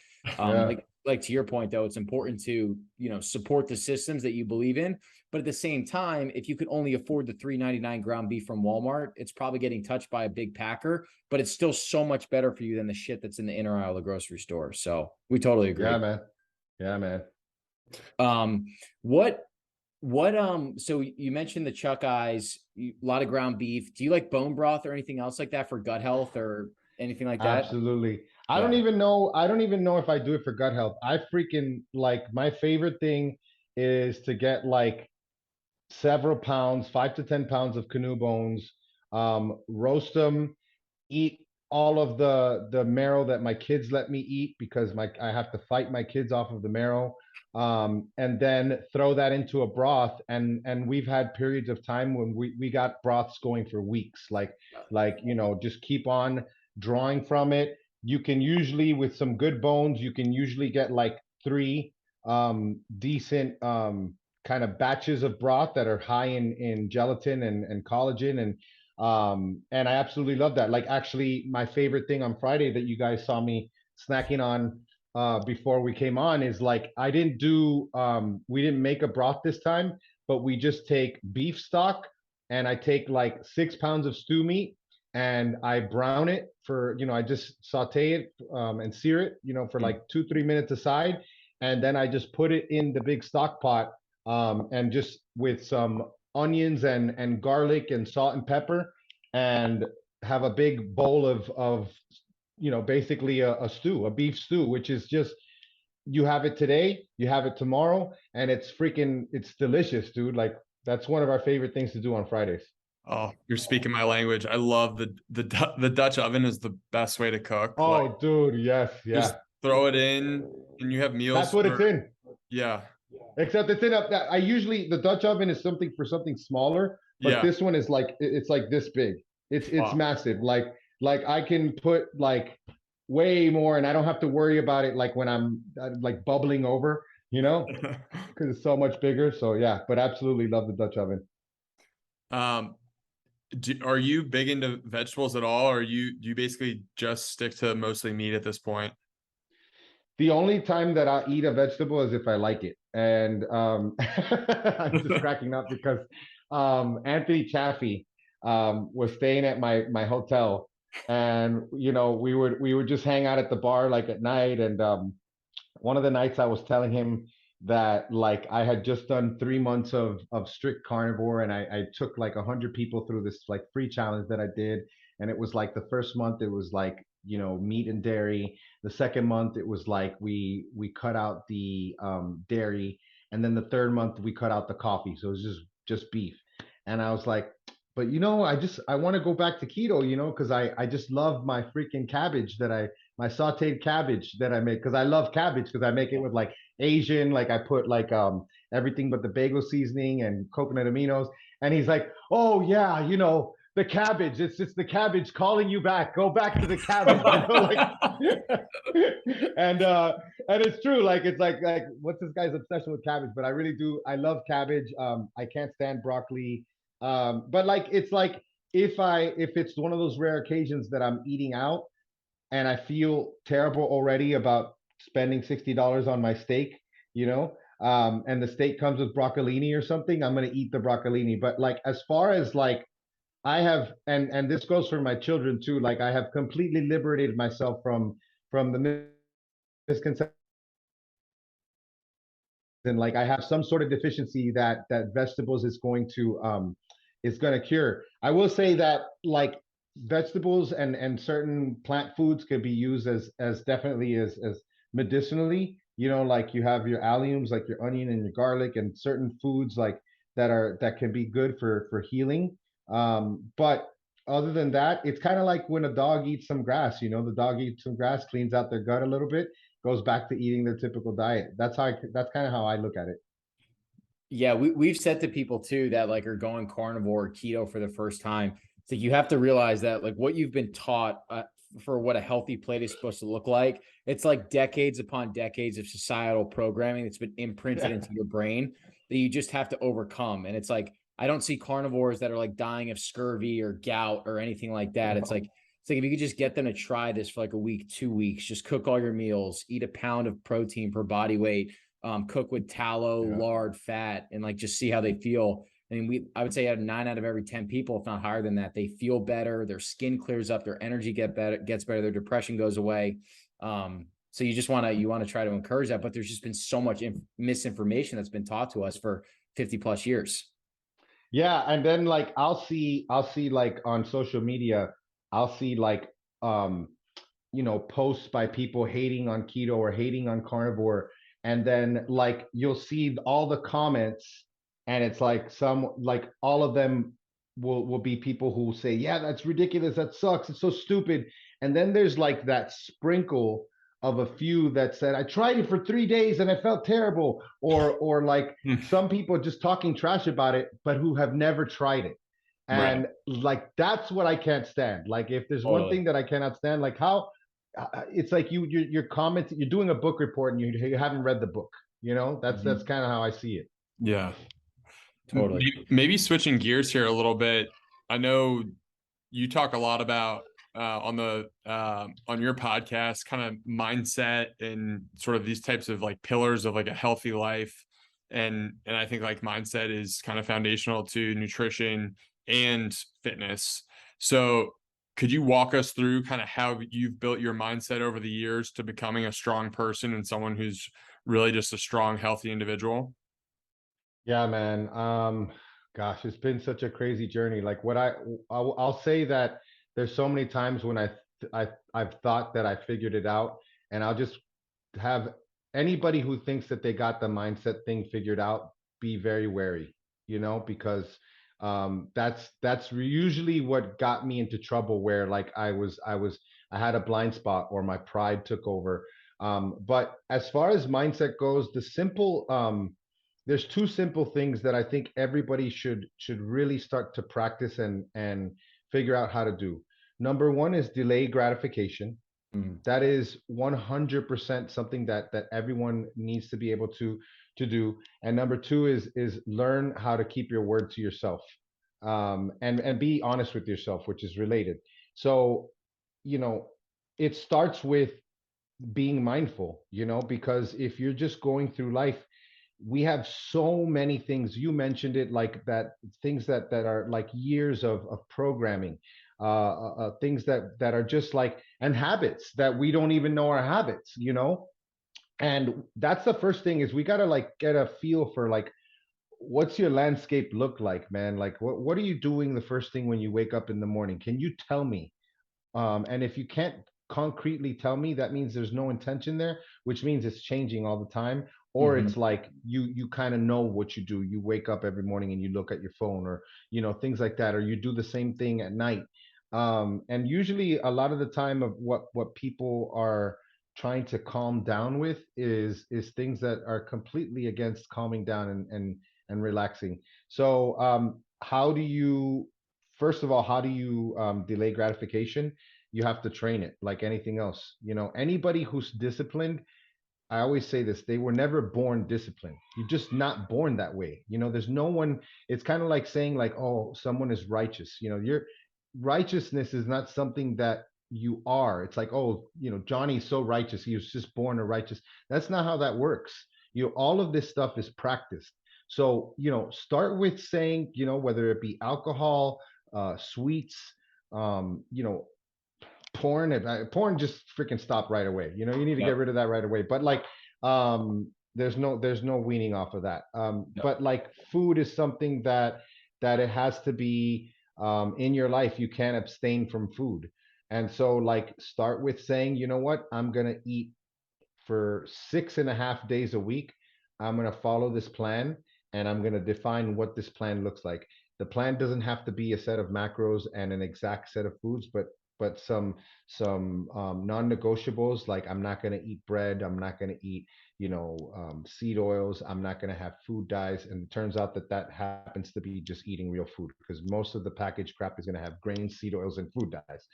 like to your point, though, it's important to, support the systems that you believe in. But at the same time, if you could only afford the $3.99 ground beef from Walmart, it's probably getting touched by a big packer, but it's still so much better for you than the shit that's in the inner aisle of the grocery store. So we totally agree. Yeah, man. So you mentioned the chuck eyes, a lot of ground beef. Do you like bone broth or anything else like that for gut health or anything like that? Absolutely. I don't even know if I do it for gut health. I freaking like, my favorite thing is to get like several pounds, 5 to 10 pounds of canoe bones, roast them, eat all of the marrow that my kids let me eat because I have to fight my kids off of the marrow, and then throw that into a broth. And we've had periods of time when we got broths going for weeks, like just keep on drawing from it. You can usually, with some good bones, you can usually get like 3 decent kind of batches of broth that are high in gelatin and collagen, and I absolutely love that. Like, actually, my favorite thing on Friday that you guys saw me snacking on before we came on is like, I didn't do we didn't make a broth this time, but we just take beef stock, and I take like 6 pounds of stew meat, and I brown it for, I just saute it and sear it, for like 2-3 minutes aside, and then I just put it in the big stock pot, and just with some onions and garlic and salt and pepper, and have a big bowl of basically a stew, a beef stew, which is just, you have it today, you have it tomorrow, and it's delicious, dude. Like, that's one of our favorite things to do on Fridays. Oh, you're speaking my language. I love the Dutch oven is the best way to cook. Oh, like, dude, yes, yeah. Just throw it in, and you have meals. That's what it's in. Yeah. Except it's in I usually, the Dutch oven is something smaller, but this one is like, it's like this big. It's massive. Like I can put like way more, and I don't have to worry about it like when I'm like bubbling over, because it's so much bigger. So yeah, but absolutely love the Dutch oven. Um, are you big into vegetables at all, or do you basically just stick to mostly meat at this point? The only time that I'll eat a vegetable is if I like it. And I'm just cracking up because Anthony Chaffee was staying at my hotel, and we would just hang out at the bar like at night. And one of the nights I was telling him that like I had just done 3 months of strict carnivore, and I took like 100 people through this like free challenge that I did. And it was like the first month it was like, meat and dairy. The second month it was like we cut out the dairy, and then the third month we cut out the coffee. So it was just beef. And I was like, but I want to go back to keto, because I just love my freaking cabbage my sauteed cabbage that I make, because I love cabbage, because I make it with like Asian, like I put like everything but the bagel seasoning and coconut aminos. And he's like, oh yeah, the cabbage. It's just the cabbage calling you back. Go back to the cabbage. And it's true. Like it's like what's this guy's obsession with cabbage? But I really do. I love cabbage. I can't stand broccoli. But like it's like if it's one of those rare occasions that I'm eating out and I feel terrible already about spending $60 on my steak, and the steak comes with broccolini or something, I'm gonna eat the broccolini. But like as far as like I have, and this goes for my children too, like I have completely liberated myself from the misconception, and like I have some sort of deficiency that vegetables is going to cure. I will say that like vegetables and certain plant foods could be used as definitely as medicinally. Like you have your alliums, like your onion and your garlic, and certain foods like that can be good for healing. But other than that, it's kind of like when a dog eats some grass. The dog eats some grass, cleans out their gut a little bit, goes back to eating their typical diet. That's kind of how I look at it. Yeah, we've said to people too that like are going carnivore or keto for the first time. It's like you have to realize that like what you've been taught for what a healthy plate is supposed to look like, it's like decades upon decades of societal programming that's been imprinted into your brain that you just have to overcome. And it's like I don't see carnivores that are like dying of scurvy or gout or anything like that. It's like if you could just get them to try this for like a week, 2 weeks, just cook all your meals, eat a pound of protein per body weight, cook with tallow, lard, fat, and like just see how they feel. I mean, I would say out of 9 out of every 10 people, if not higher than that, they feel better, their skin clears up, their energy gets better, their depression goes away. So you want to try to encourage that, but there's just been so much misinformation that's been taught to us for 50 plus years. Yeah, and then like I'll see like on social media, I'll see like posts by people hating on keto or hating on carnivore, and then like you'll see all the comments, and it's like like all of them will be people who say, yeah, that's ridiculous, that sucks, it's so stupid. And then there's like that sprinkle of a few that said, I tried it for 3 days and I felt terrible, or like some people just talking trash about it but who have never tried it. And like that's what I can't stand. Like if there's one thing that I cannot stand, like how it's like you're commenting, you're doing a book report and you haven't read the book. That's kind of how I see it. Yeah. Totally. Maybe switching gears here a little bit. I know you talk a lot about on your podcast, kind of mindset and sort of these types of like pillars of like a healthy life. And I think like mindset is kind of foundational to nutrition and fitness. So could you walk us through kind of how you've built your mindset over the years to becoming a strong person and someone who's really just a strong, healthy individual? Yeah, man. Gosh, it's been such a crazy journey. Like I'll say that there's so many times when I've thought that I figured it out, and I'll just have anybody who thinks that they got the mindset thing figured out be very wary, because that's usually what got me into trouble, where like I had a blind spot or my pride took over. But as far as mindset goes, there's two simple things that I think everybody should really start to practice and figure out how to do. Number one is delay gratification, That is 100% something that everyone needs to be able to do. And number two is learn how to keep your word to yourself, and be honest with yourself, which is related. So, you know, it starts with being mindful, because if you're just going through life, we have so many things. You mentioned it, like that, things that are like years of programming, things that are just like, and habits that we don't even know are habits, and that's the first thing, is we got to like get a feel for like, what's your landscape look like, man? Like, what are you doing the first thing when you wake up in the morning? Can you tell me? And if you can't concretely tell me, that means there's no intention there, which means it's changing all the time. Or it's like you kind of know what you do. You wake up every morning and you look at your phone, or things like that, or you do the same thing at night. And usually, a lot of the time, of what people are trying to calm down with is things that are completely against calming down and relaxing. So, how do you first of all, how do you delay gratification? You have to train it like anything else. Anybody who's disciplined, I always say this, they were never born disciplined. You're just not born that way. There's no one, it's kind of like saying like, oh, someone is righteous. Your righteousness is not something that you are. It's like, oh, Johnny's so righteous. He was just born a righteous. That's not how that works. All of this stuff is practiced. So, start with saying, whether it be alcohol, sweets, porn just freaking stop right away. You need to get rid of that right away. But like, there's no weaning off of that. But like, food is something that it has to be in your life. You can't abstain from food. And so, like, start with saying, you know what, I'm gonna eat for 6.5 days a week. I'm going to follow this plan, and I'm going to define what this plan looks like. The plan doesn't have to be a set of macros and an exact set of foods, but some non-negotiables, like I'm not going to eat bread, I'm not going to eat seed oils, I'm not going to have food dyes. And it turns out that happens to be just eating real food, because most of the packaged crap is going to have grains, seed oils, and food dyes.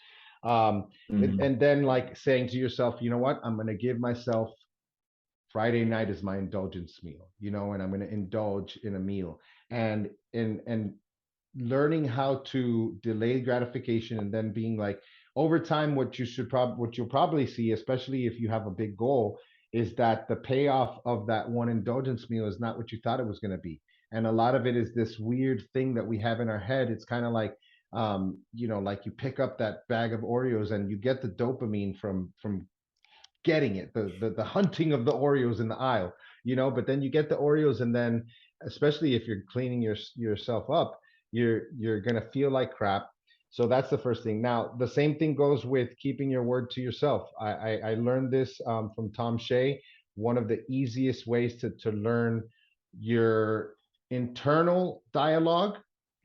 And then, like, saying to yourself, you know what, I'm going to give myself Friday night is my indulgence meal, and I'm going to indulge in a meal, and learning how to delay gratification, and then being like, over time, what you'll probably see, especially if you have a big goal, is that the payoff of that one indulgence meal is not what you thought it was going to be. And a lot of it is this weird thing that we have in our head. It's kind of like, like you pick up that bag of Oreos and you get the dopamine from getting it, the hunting of the Oreos in the aisle, but then you get the Oreos, and then, especially if you're cleaning yourself up, you're gonna feel like crap. So that's the first thing. Now, the same thing goes with keeping your word to yourself. I learned this from Tom Shea. One of the easiest ways to learn your internal dialogue,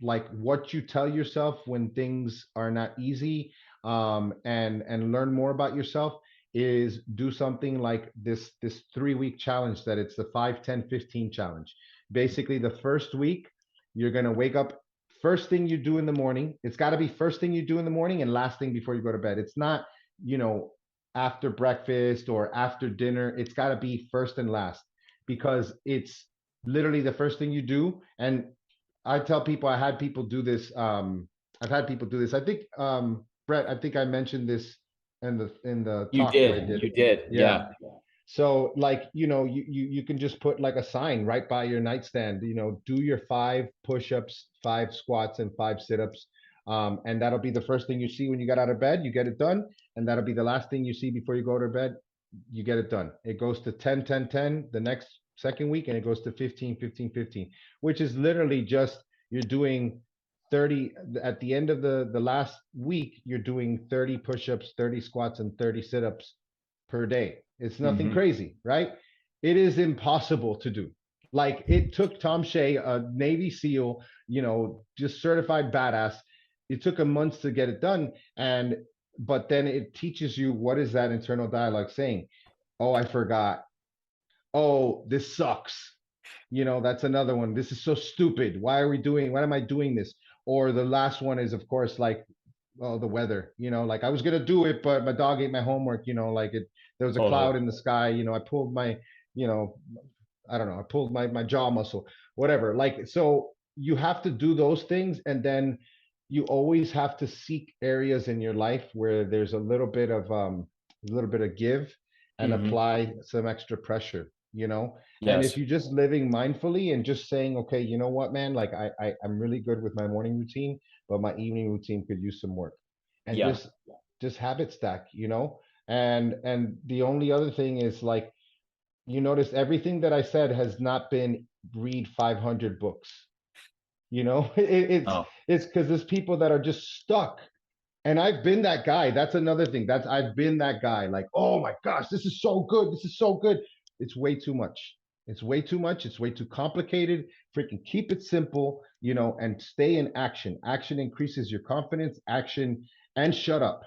like what you tell yourself when things are not easy, and learn more about yourself, is do something like this 3-week challenge, that it's the 5-10-15 challenge. Basically, the first week, you're going to wake up, first thing you do in the morning. It's got to be first thing you do in the morning and last thing before you go to bed. It's not, after breakfast or after dinner. It's got to be first and last, because it's literally the first thing you do. And I tell people, I've had people do this. I think, Brett, I think I mentioned this in the You talk that I did. did. You did. Yeah. So, like, you can just put like a sign right by your nightstand, do your 5 push-ups, 5 squats, and 5 sit-ups. And that'll be the first thing you see when you get out of bed, you get it done. And that'll be the last thing you see before you go to bed, you get it done. It goes to 10, 10, 10 the next second week, and it goes to 15, 15, 15, which is literally just, you're doing 30 at the end of the last week. You're doing 30 push-ups, 30 squats, and 30 sit-ups per day. It's nothing crazy, right? It is impossible to do. Like, it took Tom Shea, a Navy SEAL, just certified badass. It took him months to get it done. But then it teaches you, what is that internal dialogue saying? Oh, I forgot. Oh, this sucks. That's another one. This is so stupid. Why am I doing this? Or the last one is, of course, like, the weather, like I was gonna do it, but my dog ate my homework, there was a Totally. cloud in the sky, I pulled my, you know, I don't know, I pulled my jaw muscle, whatever. Like, so you have to do those things, and then you always have to seek areas in your life where there's a little bit of give, and Hmm. apply some extra pressure, and if Yes. you're just living mindfully and just saying, okay, you know what, man, like I'm really good with my morning routine, but my evening routine could use some work, and Yeah. just habit stack, and the only other thing is, like, you notice everything that I said has not been read 500 books. It's Oh, it's because there's people that are just stuck, and I've been that guy. That's another thing. I've been that guy. Like, oh my gosh, this is so good. This is so good. It's way too much. It's way too much. It's way too complicated. Freaking keep it simple, and stay in action. Action increases your confidence. Action, and shut up.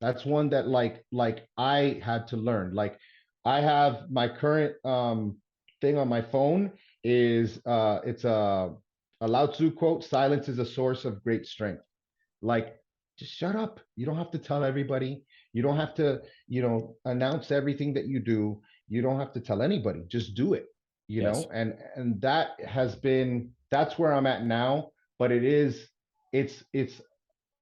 That's one that, like I had to learn. Like, I have my current thing on my phone is it's a Lao Tzu quote: "Silence is a source of great strength." Like, just shut up. You don't have to tell everybody. You don't have to, announce everything that you do. You don't have to tell anybody. Just do it. yes. And that's where I'm at now. But it's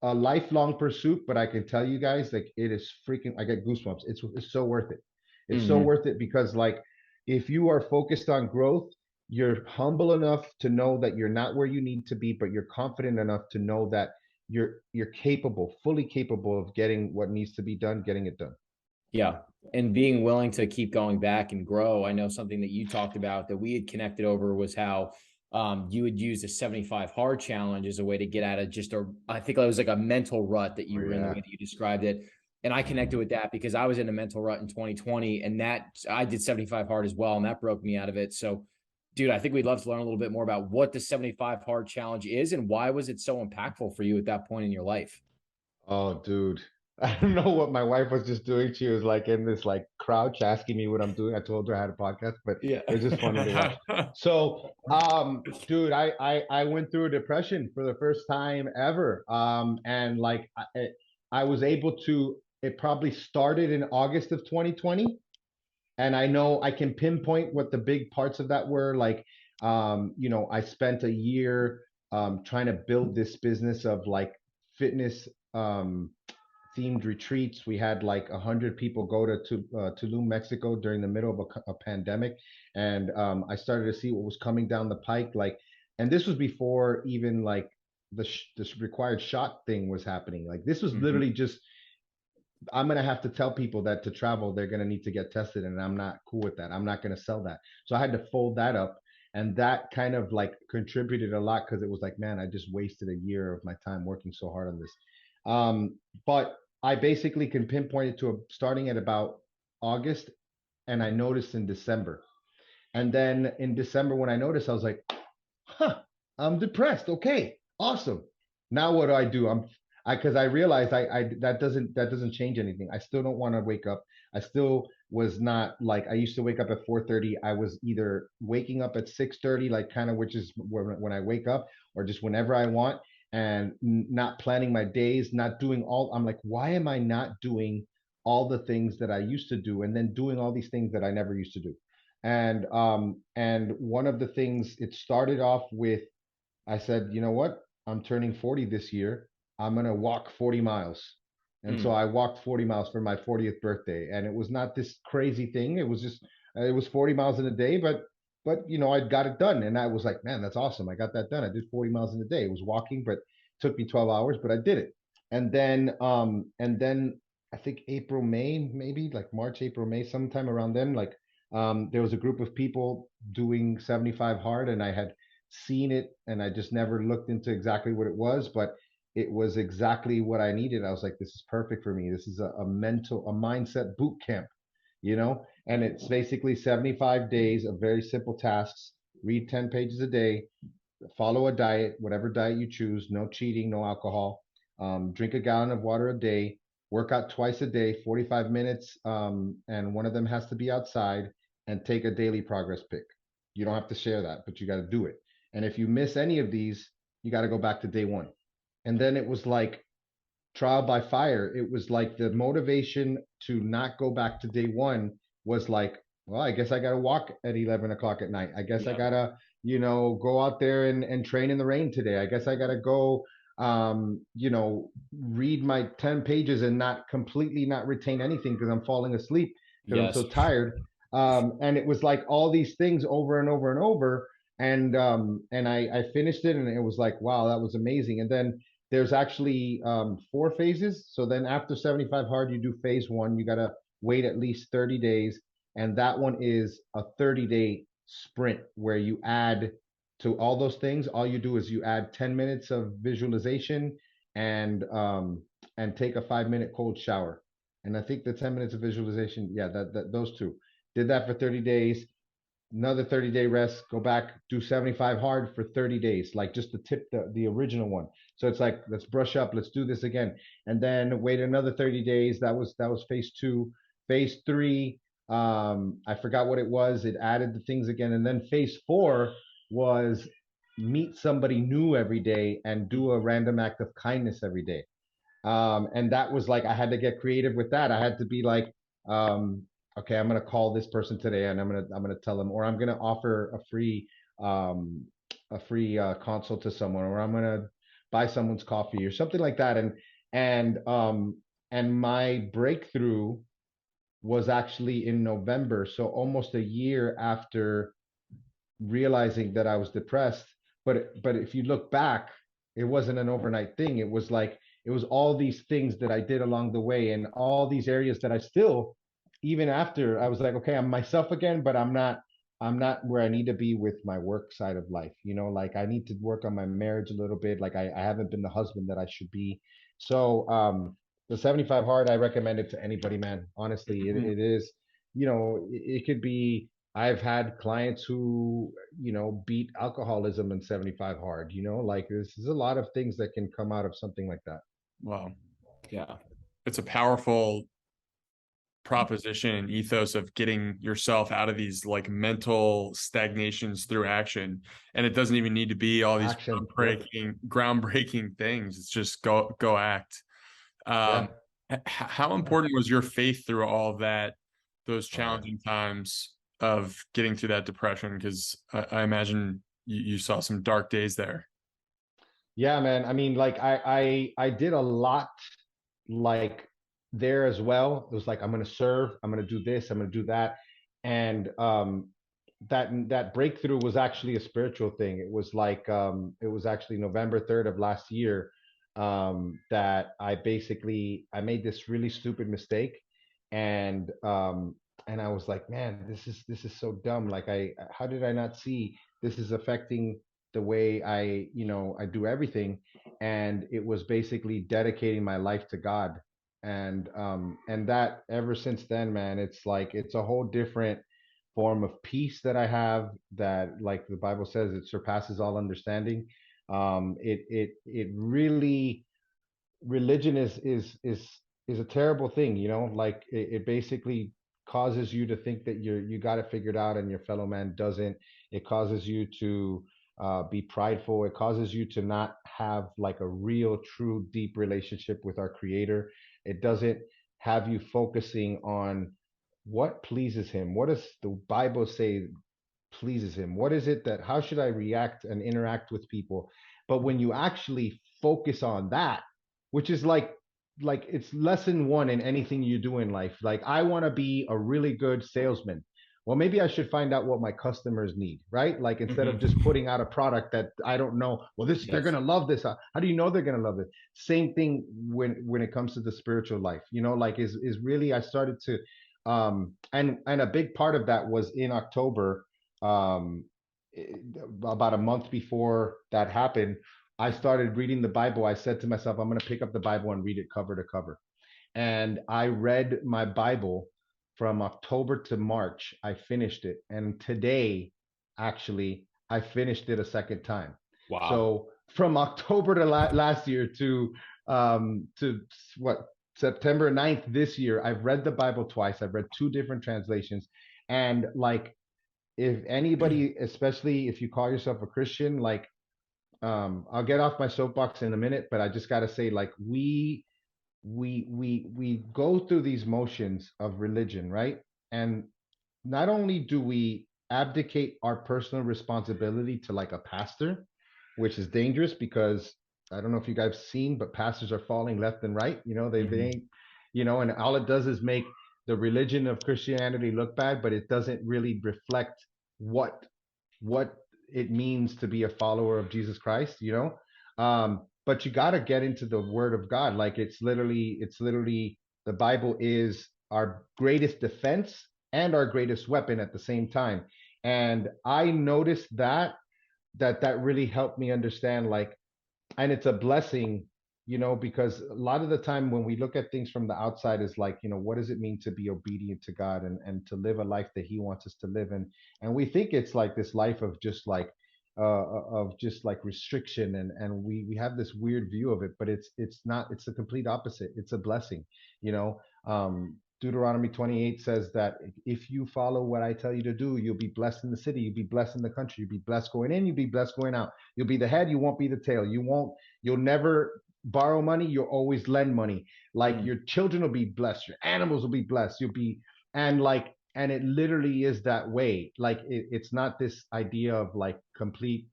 a lifelong pursuit. But I can tell you guys, like, it is freaking. I get goosebumps. It's so worth it. It's so Hmm. worth it, because, like, if you are focused on growth, you're humble enough to know that you're not where you need to be, but you're confident enough to know that you're capable, fully capable of getting what needs to be done, getting it done. Yeah. And being willing to keep going back and grow. I know something that you talked about that we had connected over was how you would use the 75 hard challenge as a way to get out of just I think it was like a mental rut that Oh you were in, the way yeah. that you described it. And I connected with that because I was in a mental rut in 2020, and that I did 75 hard as well. And that broke me out of it. So, dude, I think we'd love to learn a little bit more about what the 75 hard challenge is and why was it so impactful for you at that point in your life? Oh, dude. I don't know what my wife was just doing. She was like in this like crouch asking me what I'm doing. I told her I had a podcast, but Yeah. it was just funny to watch. So, dude, I went through a depression for the first time ever. And like I was able to. It probably started in August of 2020, and I know I can pinpoint what the big parts of that were. Like, I spent a year trying to build this business of like fitness themed retreats. We had like 100 people go to Tulum, Mexico during the middle of a pandemic, and I started to see what was coming down the pike. Like, and this was before even like this required shot thing was happening. Like, this was Hmm. literally just, I'm gonna have to tell people that to travel, they're gonna need to get tested, and I'm not cool with that. I'm not gonna sell that. So I had to fold that up, and that kind of like contributed a lot, because it was like, man, I just wasted a year of my time working so hard on this. But I basically can pinpoint it to starting at about August, and I noticed in December. And then in December, when I noticed, I was like, huh, I'm depressed. Okay, awesome. Now what do I do? Because I realized I that doesn't change anything. I still don't want to wake up. I still was not like, I used to wake up at 4:30. I was either waking up at 6:30, like kind of, which is when I wake up, or just whenever I want, and not planning my days, not doing all. I'm like, why am I not doing all the things that I used to do, and then doing all these things that I never used to do? And one of the things, it started off with, I said, you know what? I'm turning 40 this year. I'm gonna walk 40 miles. And so Mm. I walked 40 miles for my 40th birthday. And it was not this crazy thing. It was just it was 40 miles in a day, but I got it done. And I was like, man, that's awesome. I got that done. I did 40 miles in a day. It was walking, but it took me 12 hours, but I did it. And then I think April, May, maybe like March, April, May, sometime around then, like there was a group of people doing 75 hard, and I had seen it, and I just never looked into exactly what it was, but it was exactly what I needed. I was like, this is perfect for me. This is a mindset boot camp, and it's basically 75 days of very simple tasks. Read 10 pages a day, follow a diet, whatever diet you choose, no cheating, no alcohol, drink a gallon of water a day, work out twice a day, 45 minutes, and one of them has to be outside, and take a daily progress pic. You don't have to share that, but you got to do it. And if you miss any of these, you got to go back to day one. And then it was like, trial by fire. It was like the motivation to not go back to day one was like, well, I guess I got to walk at 11 o'clock at night. I guess I Yeah. got to, go out there and train in the rain today. I guess I got to go, read my 10 pages and not completely not retain anything because I'm falling asleep because I'm Yes. so tired. And it was like all these things over and over and over. And I finished it and it was like, wow, that was amazing. And then there's actually 4 phases. So then after 75 hard, you do phase one. You got to wait at least 30 days. And that one is a 30-day sprint where you add to all those things. All you do is you add 10 minutes of visualization and take a 5-minute cold shower. And I think the 10 minutes of visualization, yeah, that those two. Did that for 30 days, another 30-day rest, go back, do 75 hard for 30 days, like just the original one. So it's like, let's brush up, let's do this again. And then wait another 30 days. That was phase two. Phase three, I forgot what it was. It added the things again. And then phase four was meet somebody new every day and do a random act of kindness every day. And that was like I had to get creative with that. I had to be like, okay, I'm gonna call this person today, and I'm gonna tell them, or I'm gonna offer um, a free consult to someone, or I'm gonna buy someone's coffee or something like that. And um, and my breakthrough was actually in November, so almost a year after realizing that I was depressed. But if you look back, it wasn't an overnight thing. It was like it was all these things that I did along the way and all these areas that I still, even after I was like, okay, I'm myself again, but I'm not where I need to be with my work side of life. Like I need to work on my marriage a little bit. Like I haven't been the husband that I should be. So the 75 hard, I recommend it to anybody, man. Honestly, it is, it could be I've had clients who, beat alcoholism in 75 hard, like there's a lot of things that can come out of something like that. Wow. Yeah. It's a powerful proposition and ethos of getting yourself out of these like mental stagnations through action. And it doesn't even need to be all these Action. Yep. groundbreaking things. It's just go act. Yeah. How important was your faith through all of that, those Oh, yeah. challenging times of getting through that depression? Because I imagine you saw some dark days there. Yeah, man. I mean, like I did a lot like there as well. It was like I'm gonna serve, I'm gonna do this, I'm gonna do that. And that breakthrough was actually a spiritual thing. It was like it was actually November 3rd of last year that I made this really stupid mistake and I was like, man, this is so dumb. Like how did I not see this is affecting the way I do everything? And it was basically dedicating my life to God. And that ever since then, man, it's like it's a whole different form of peace that I have that, like the Bible says, it surpasses all understanding. It really religion is a terrible thing, like it basically causes you to think that you got it figured out and your fellow man doesn't. It causes you to be prideful. It causes you to not have like a real true deep relationship with our creator. It doesn't have you focusing on what pleases him. What does the Bible say pleases him? What is it that, how should I react and interact with people? But when you actually focus on that, which is like it's lesson one in anything you do in life. Like I want to be a really good salesman. Well, maybe I should find out what my customers need, right? Like instead of just putting out a product that I don't know, well, this they're Yes. gonna love this. How do you know they're gonna love it? Same thing when it comes to the spiritual life, like is really I started to and a big part of that was in October, um about a month before that happened. I started reading the Bible. I said to myself, I'm going to pick up the Bible and read it cover to cover. And I read my Bible from October to March. I finished it. And today, actually, I finished it a second time. Wow. So from October to last year to what, September 9th this year, I've read the Bible twice. I've read two different translations. And like, if anybody, especially if you call yourself a Christian, like I'll get off my soapbox in a minute, but I just got to say, like, we we go through these motions of religion, right? And not only do we abdicate our personal responsibility to like a pastor, which is dangerous because I don't know if you guys have seen, but pastors are falling left and right. They ain't, and all it does is make the religion of Christianity look bad, but it doesn't really reflect what what it means to be a follower of Jesus Christ. But you got to get into the word of God. Like it's literally the Bible is our greatest defense and our greatest weapon at the same time. And I noticed that really helped me understand, like, and it's a blessing, because a lot of the time when we look at things from the outside is like, what does it mean to be obedient to God and to live a life that he wants us to live in? And we think it's like this life of just like restriction, and we have this weird view of it, but it's not. It's the complete opposite. It's a blessing. you know Deuteronomy 28 says that if you follow what I tell you to do, you'll be blessed in the city, you'll be blessed in the country, you'll be blessed going in, you'll be blessed going out. You'll be the head, you won't be the tail. You'll never borrow money, you'll always lend money. Like your children will be blessed, your animals will be blessed, and it literally is that way. Like it's not this idea of like complete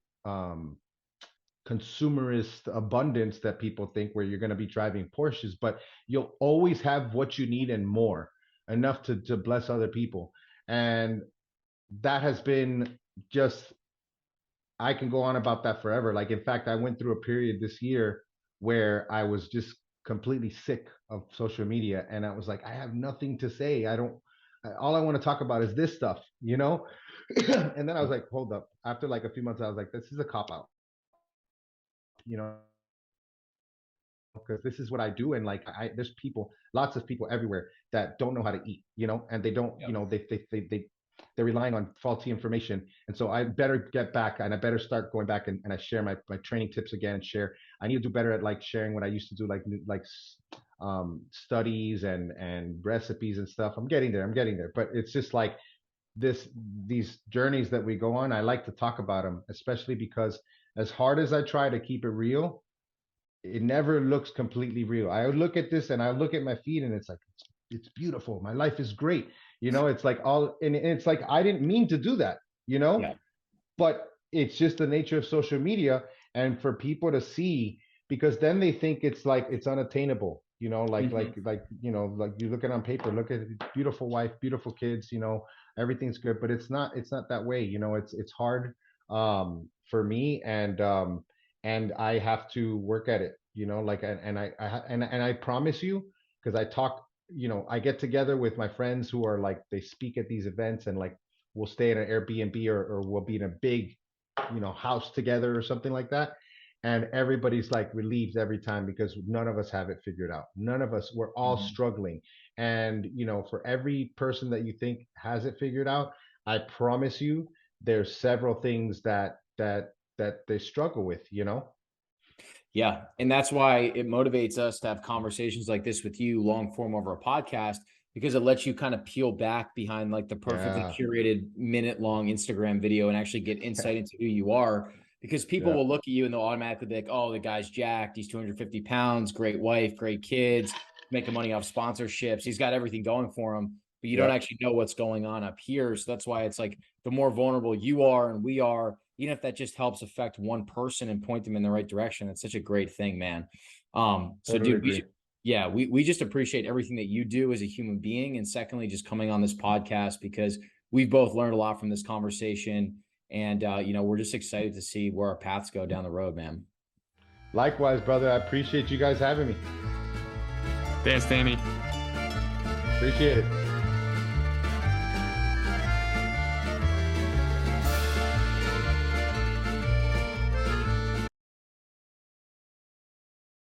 consumerist abundance that people think, where you're going to be driving Porsches, but you'll always have what you need and more, enough to bless other people. And that has been just, I can go on about that forever. Like, in fact, I went through a period this year where I was just completely sick of social media. And I was like, I have nothing to say. All I want to talk about is this stuff. And then I was like, hold up. After like a few months, I was like, this is a cop out. Because this is what I do, and like there's lots of people everywhere that don't know how to eat, and they don't, they're relying on faulty information. And so I better get back, and I better start going back, and I share my training tips again, and I need to do better at like sharing what I used to do, like studies and recipes and stuff. I'm getting there, but it's just like these journeys that we go on. I like to talk about them, especially because as hard as I try to keep it real, it never looks completely real. I look at this and I look at my feed, and it's like, it's beautiful. My life is great. It's like and it's like, I didn't mean to do that, Yeah. but it's just the nature of social media. And for people to see, because then they think it's like, it's unattainable, like you look at it on paper, look at beautiful wife, beautiful kids, everything's good, but it's not that way. It's hard for me, and I have to work at it, and I promise you, because I talk, I get together with my friends who are like, they speak at these events, and like we'll stay at an Airbnb, or we'll be in a big, house together or something like that. And everybody's like relieved every time, because none of us have it figured out. None of us, we're all struggling. And, for every person that you think has it figured out, I promise you, there's several things that they struggle with. Yeah. And that's why it motivates us to have conversations like this with you, long form over a podcast, because it lets you kind of peel back behind like the perfectly curated minute-long Instagram video and actually get insight into who you are. Because people will look at you and they'll automatically be like, oh, the guy's jacked, he's 250 pounds, great wife, great kids, making money off sponsorships, he's got everything going for him, but you don't actually know what's going on up here. So that's why it's like, the more vulnerable you are and we are, even if that just helps affect one person and point them in the right direction, it's such a great thing, man. So dude, we just appreciate everything that you do as a human being. And secondly, just coming on this podcast, because we've both learned a lot from this conversation. And, we're just excited to see where our paths go down the road, man. Likewise, brother. I appreciate you guys having me. Thanks, Danny. Appreciate it.